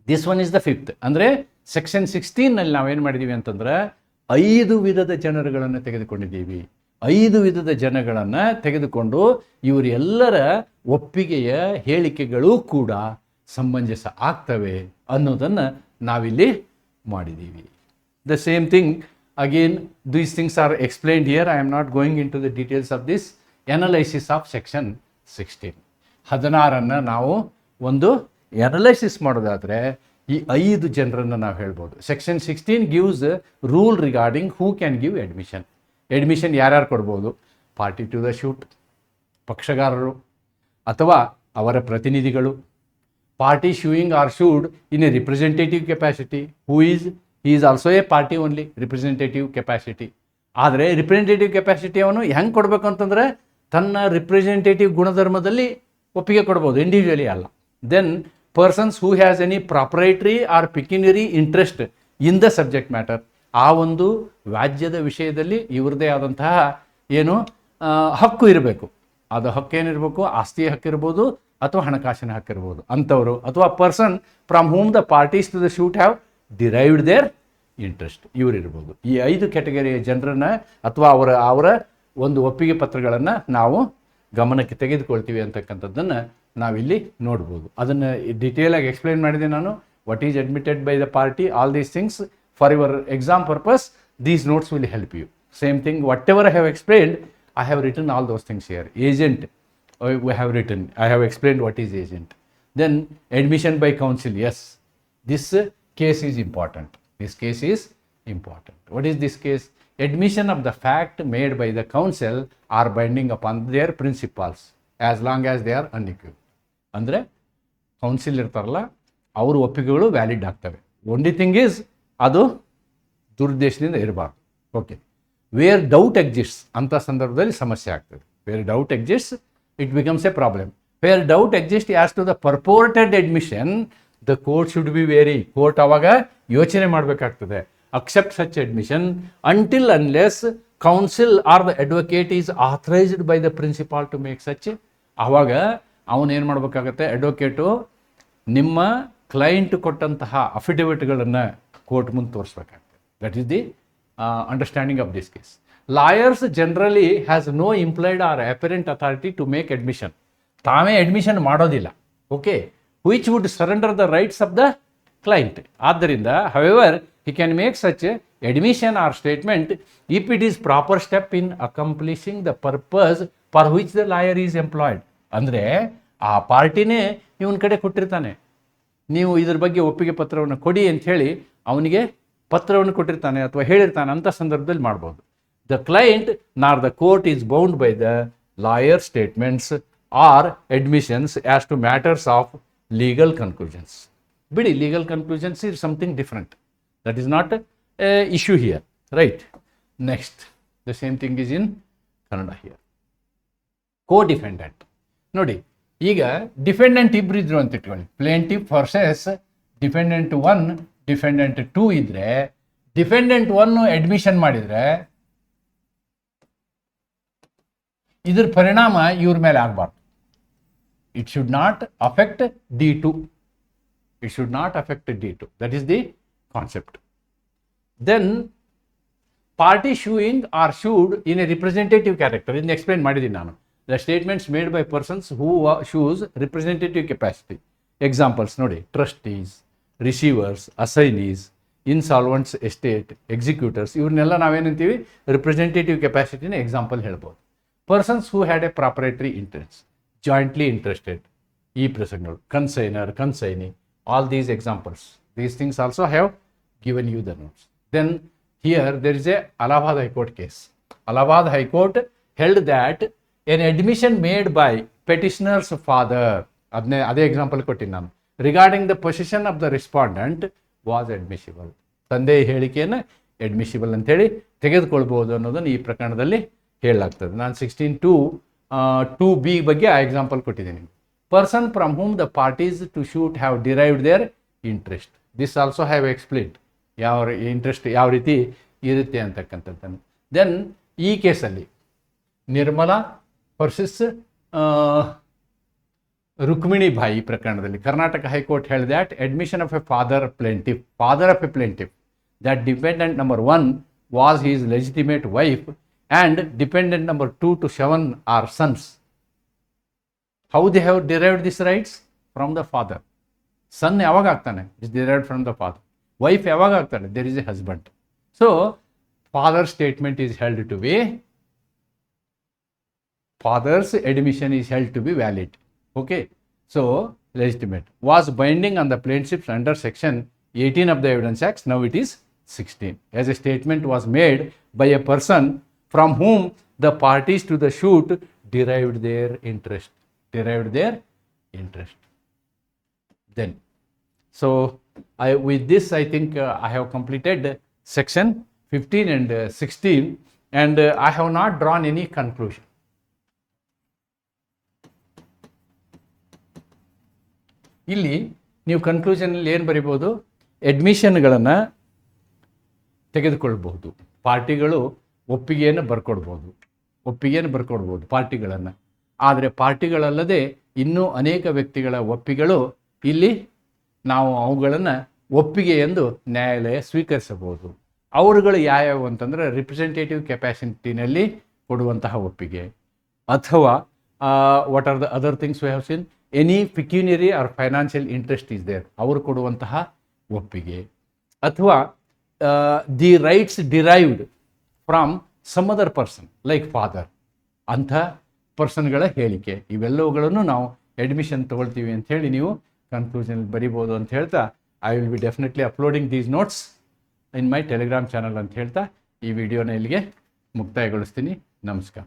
This one is the 5th. ಅಂದರೆ ಸೆಕ್ಷನ್ 16ನಲ್ಲಿ ನಾವೇನು ಮಾಡಿದ್ದೀವಿ ಅಂತಂದ್ರೆ, 5 ವಿಧದ ಜನರುಗಳನ್ನು ತೆಗೆದುಕೊಂಡಿದ್ದೀವಿ. 5 ವಿಧದ ಜನಗಳನ್ನು ತೆಗೆದುಕೊಂಡು ಇವರೆಲ್ಲರ ಒಪ್ಪಿಗೆಯ ಹೇಳಿಕೆಗಳೂ ಕೂಡ ಸಮಂಜಸ ಆಗ್ತವೆ ಅನ್ನೋದನ್ನು ನಾವಿಲ್ಲಿ ಮಾಡಿದ್ದೀವಿ. The same thing again, these things are explained here. I am not going into the details of this analysis of section 16. 16ಅನ್ನು ನಾವು ಒಂದು ಅನಲೈಸಿಸ್ ಮಾಡೋದಾದರೆ ಈ 5 ಜನರನ್ನು ನಾವು ಹೇಳ್ಬೋದು. Section 16 gives rule regarding who can give admission. Admission ಯಾರ್ಯಾರು ಕೊಡ್ಬೋದು? ಪಾರ್ಟಿ ಟು ದ ಶೂಟ್, ಪಕ್ಷಗಾರರು ಅಥವಾ ಅವರ ಪ್ರತಿನಿಧಿಗಳು. Party suing or sued in a representative capacity. He is also a party only, representative capacity. ಆದರೆ ರಿಪ್ರೆಸೆಂಟೇಟಿವ್ ಕೆಪಾಸಿಟಿ ಅವನು ಹೆಂಗೆ ಕೊಡಬೇಕು ಅಂತಂದರೆ, ತನ್ನ ರಿಪ್ರೆಸೆಂಟೇಟಿವ್ ಗುಣಧರ್ಮದಲ್ಲಿ ಒಪ್ಪಿಗೆ ಕೊಡ್ಬೋದು, ಇಂಡಿವಿಜುವಲಿ ಅಲ್ಲ. Then persons who has any proprietary or pecuniary interest in the subject matter. ಆ ಒಂದು ವ್ಯಾಜ್ಯದ ವಿಷಯದಲ್ಲಿ ಇವ್ರದ್ದೇ ಆದಂತಹ ಏನು ಹಕ್ಕು ಇರಬೇಕು. ಅದು ಹಕ್ಕೇನಿರಬೇಕು? ಆಸ್ತಿಯ ಹಕ್ಕಿರ್ಬೋದು ಅಥವಾ ಹಣಕಾಸಿನ ಹಕ್ಕಿರ್ಬೋದು ಅಂಥವರು. ಅಥವಾ person from whom the parties to the suit have derived their interest, ಇವರಿರ್ಬೋದು. ಈ 5 ಕ್ಯಾಟಗರಿಯ ಜನರನ್ನು ಅಥವಾ ಅವರ ಒಂದು ಒಪ್ಪಿಗೆ ಪತ್ರಗಳನ್ನು ನಾವು ಗಮನಕ್ಕೆ ತೆಗೆದುಕೊಳ್ತೀವಿ ಅಂತಕ್ಕಂಥದ್ದನ್ನು ನಾವಿಲ್ಲಿ ನೋಡ್ಬೋದು. ಅದನ್ನು ಡೀಟೇಲಾಗಿ ಎಕ್ಸ್ಪ್ಲೈನ್ ಮಾಡಿದೆ ನಾನು. What is admitted by the party, all these things For your exam purpose, these notes will help you. Same thing, whatever I have explained, I have written all those things here. Agent, we have written, I have explained what is agent. Then admission by council, yes, this case is important. This case is important. What is this case? Admission of the fact made by the council are binding upon their principals as long as they are unequivocal. ಅಂದರೆ council ಇರ್ತಾರಲ್ಲ, ಅವ್ರ ಒಪ್ಪಿಗೆಗಳು valid ಆಗ್ತವೆ. Only thing is ಅದು ದುರುದ್ದೇಶದಿಂದ ಇರಬಾರ್ದು. Okay, wear doubt exists ಅಂತ ಸಂದರ್ಭದಲ್ಲಿ ಸಮಸ್ಯೆ ಆಗ್ತದೆ. Where doubt exists it becomes a problem. Where doubt exist as to the purported admission, the court should be wary, court ಅವಾಗ ಯೋಚನೆ ಮಾಡಬೇಕಾಗ್ತದೆ. accept such admission until unless counsel or the advocate is authorized by the principal to make such. ಆವಾಗ ಅವನು ಏನು ಮಾಡಬೇಕಾಗತ್ತೆ, advocate ನಿಮ್ಮ client ಕೊಟ್ಟಂತಹ ಅಫಿಡವಿಟ್ಗಳನ್ನು ಕೋರ್ಟ್ ಮುಂದೆ ತೋರಿಸ್ಬೇಕಾಗ್ತದೆ. That is the understanding of this case. Lawyers generally has no implied or apparent authority to make admission. ತಾವೇ ಅಡ್ಮಿಷನ್ ಮಾಡೋದಿಲ್ಲ. Okay, which would surrender the rights of the client. ಆದ್ದರಿಂದ however he can make such admission or statement if it is proper step in accomplishing the purpose for which the lawyer is employed. ಅಂದರೆ ಆ ಪಾರ್ಟಿನೇ ಇವನ ಕಡೆ ಕೊಟ್ಟಿರ್ತಾನೆ, ನೀವು ಇದ್ರ ಬಗ್ಗೆ ಒಪ್ಪಿಗೆ ಪತ್ರವನ್ನು ಕೊಡಿ ಅಂಥೇಳಿ ಅವನಿಗೆ ಪತ್ರವನ್ನು ಕೊಟ್ಟಿರ್ತಾನೆ ಅಥವಾ ಹೇಳಿರ್ತಾನೆ. ಅಂಥ ಸಂದರ್ಭದಲ್ಲಿ ಮಾಡ್ಬೋದು. The client nor the court is bound by the lawyer statements or admissions as to matters of legal conclusions. ಬಿಡಿ, legal conclusions is something different. That is not a issue here, right? Next, the same thing is in Kannada here. Co-defendant. ನೋಡಿ, ಈಗ defendant ಇಬ್ರು ಇದ್ರು ಅಂತ ಇಟ್ಕೊಳ್ಳಿ. Plaintiff versus defendant 1, defendant 2 ಇದ್ರೆ, defendant 1 admission ಮಾಡಿದ್ರೆ ಇದ್ರ ಪರಿಣಾಮ ಇವ್ರ ಮೇಲೆ ಆಗಬಾರ್ದು. It should not affect D2. It should not affect D2. That is the concept. Then party suing are sued in a representative character. In explain ಮಾಡಿದ್ದೀನಿ ನಾನು. The statements made by persons who choose representative capacity. Examples ನೋಡಿ, trustees, receivers, assignees, insolvents estate, executors, ಇವ್ರನ್ನೆಲ್ಲ ನಾವೇನಂತೀವಿ representative ಕೆಪಾಸಿಟಿನ example ಹೇಳ್ಬೋದು. Persons who had a proprietary interest, jointly interested, ಈ ಪ್ರಸಂಗಗಳು, consignor, consignee, all these examples, these things also I have given you the notes. Then here there is a Allahabad High Court case. Allahabad High Court held that an admission made by petitioner's father, ಅದೇ example ಕೊಟ್ಟಿನಿ ನಾನು, regarding the position of the respondent was admissible. ತಂದೆಯ ಹೇಳಿಕೆಯನ್ನು admissible ಅಂತೇಳಿ ತೆಗೆದುಕೊಳ್ಬೋದು ಅನ್ನೋದನ್ನು ಈ ಪ್ರಕರಣದಲ್ಲಿ ಹೇಳಲಾಗ್ತದೆ. ನಾನು 16(2)(2)(b) ಬಗ್ಗೆ ಆ ಎಕ್ಸಾಂಪಲ್ ಕೊಟ್ಟಿದ್ದೀನಿ. Person from whom the parties to suit have derived their interest. This also I have explained. ಯಾವ ಇಂಟ್ರೆಸ್ಟ್ ಯಾವ ರೀತಿ ಇರುತ್ತೆ ಅಂತಕ್ಕಂಥದ್ದನ್ನು. ದೆನ್ ಈ ಕೇಸಲ್ಲಿ ನಿರ್ಮಲಾ ವರ್ಸಸ್ ರುಕ್ಮಿಣಿ ಬಾಯಿ ಪ್ರಕರಣದಲ್ಲಿ ಕರ್ನಾಟಕ ಹೈಕೋರ್ಟ್ ಹೇಳಿದ that admission of A father of A plaintiff that dependent number 1 was his legitimate wife and dependent number 2 to 7 are sons. How they have derived these rights? From the father. Son ಯಾವಾಗ ಆಗ್ತಾನೆ? Is derived from the father. Wife ಯಾವಾಗ ಆಗ್ತಾನೆ? There is a husband. So father's statement is held to be, father's admission is held to be valid. Okay, so legitimate was binding on the plaintiffs under section 18 of the Evidence Act. Now it is 16, as a statement was made by a person from whom the parties to the suit derived their interest. Then, so with this I think I have completed section 15 and 16, and I have not drawn any conclusion. ಇಲ್ಲಿ ನೀವು ಕನ್ಕ್ಲೂಷನಲ್ಲಿ ಏನು ಬರೀಬೋದು? ಅಡ್ಮಿಷನ್ಗಳನ್ನು ತೆಗೆದುಕೊಳ್ಬಹುದು, ಪಾರ್ಟಿಗಳು ಒಪ್ಪಿಗೆಯನ್ನು ಬರ್ಕೊಡ್ಬೋದು ಪಾರ್ಟಿಗಳನ್ನು. ಆದರೆ ಪಾರ್ಟಿಗಳಲ್ಲದೆ ಇನ್ನೂ ಅನೇಕ ವ್ಯಕ್ತಿಗಳ ಒಪ್ಪಿಗೆಗಳು ಇಲ್ಲಿ ನಾವು ಅವುಗಳನ್ನು ಒಪ್ಪಿಗೆ ಎಂದು ನ್ಯಾಯಾಲಯ ಸ್ವೀಕರಿಸಬಹುದು. ಅವರುಗಳು ಯಾವ್ಯಾವು ಅಂತಂದರೆ ರಿಪ್ರೆಸೆಂಟೇಟಿವ್ ಕೆಪಾಸಿಟಿನಲ್ಲಿ ಕೊಡುವಂತಹ ಒಪ್ಪಿಗೆ, ಅಥವಾ what are the other things we have seen, any pecuniary or financial interest is there, ಅವರು ಕೊಡುವಂತಹ ಒಪ್ಪಿಗೆ, ಅಥವಾ the rights derived from some other person like father ಅಂಥ ಪರ್ಸನ್ಗಳ ಹೇಳಿಕೆ ಇವೆಲ್ಲವುಗಳನ್ನು ನಾವು ಅಡ್ಮಿಷನ್ ತೊಗೊಳ್ತೀವಿ ಅಂತ ಹೇಳಿ ನೀವು ಕನ್ಕ್ಲೂಷನ್ ಬರಿಬೋದು ಅಂತ ಹೇಳ್ತಾ I will be definitely uploading these notes in my Telegram channel ಅಂತ ಹೇಳ್ತಾ ಈ ವಿಡಿಯೋನ ಇಲ್ಲಿಗೆ ಮುಕ್ತಾಯಗೊಳಿಸ್ತೀನಿ. ನಮಸ್ಕಾರ.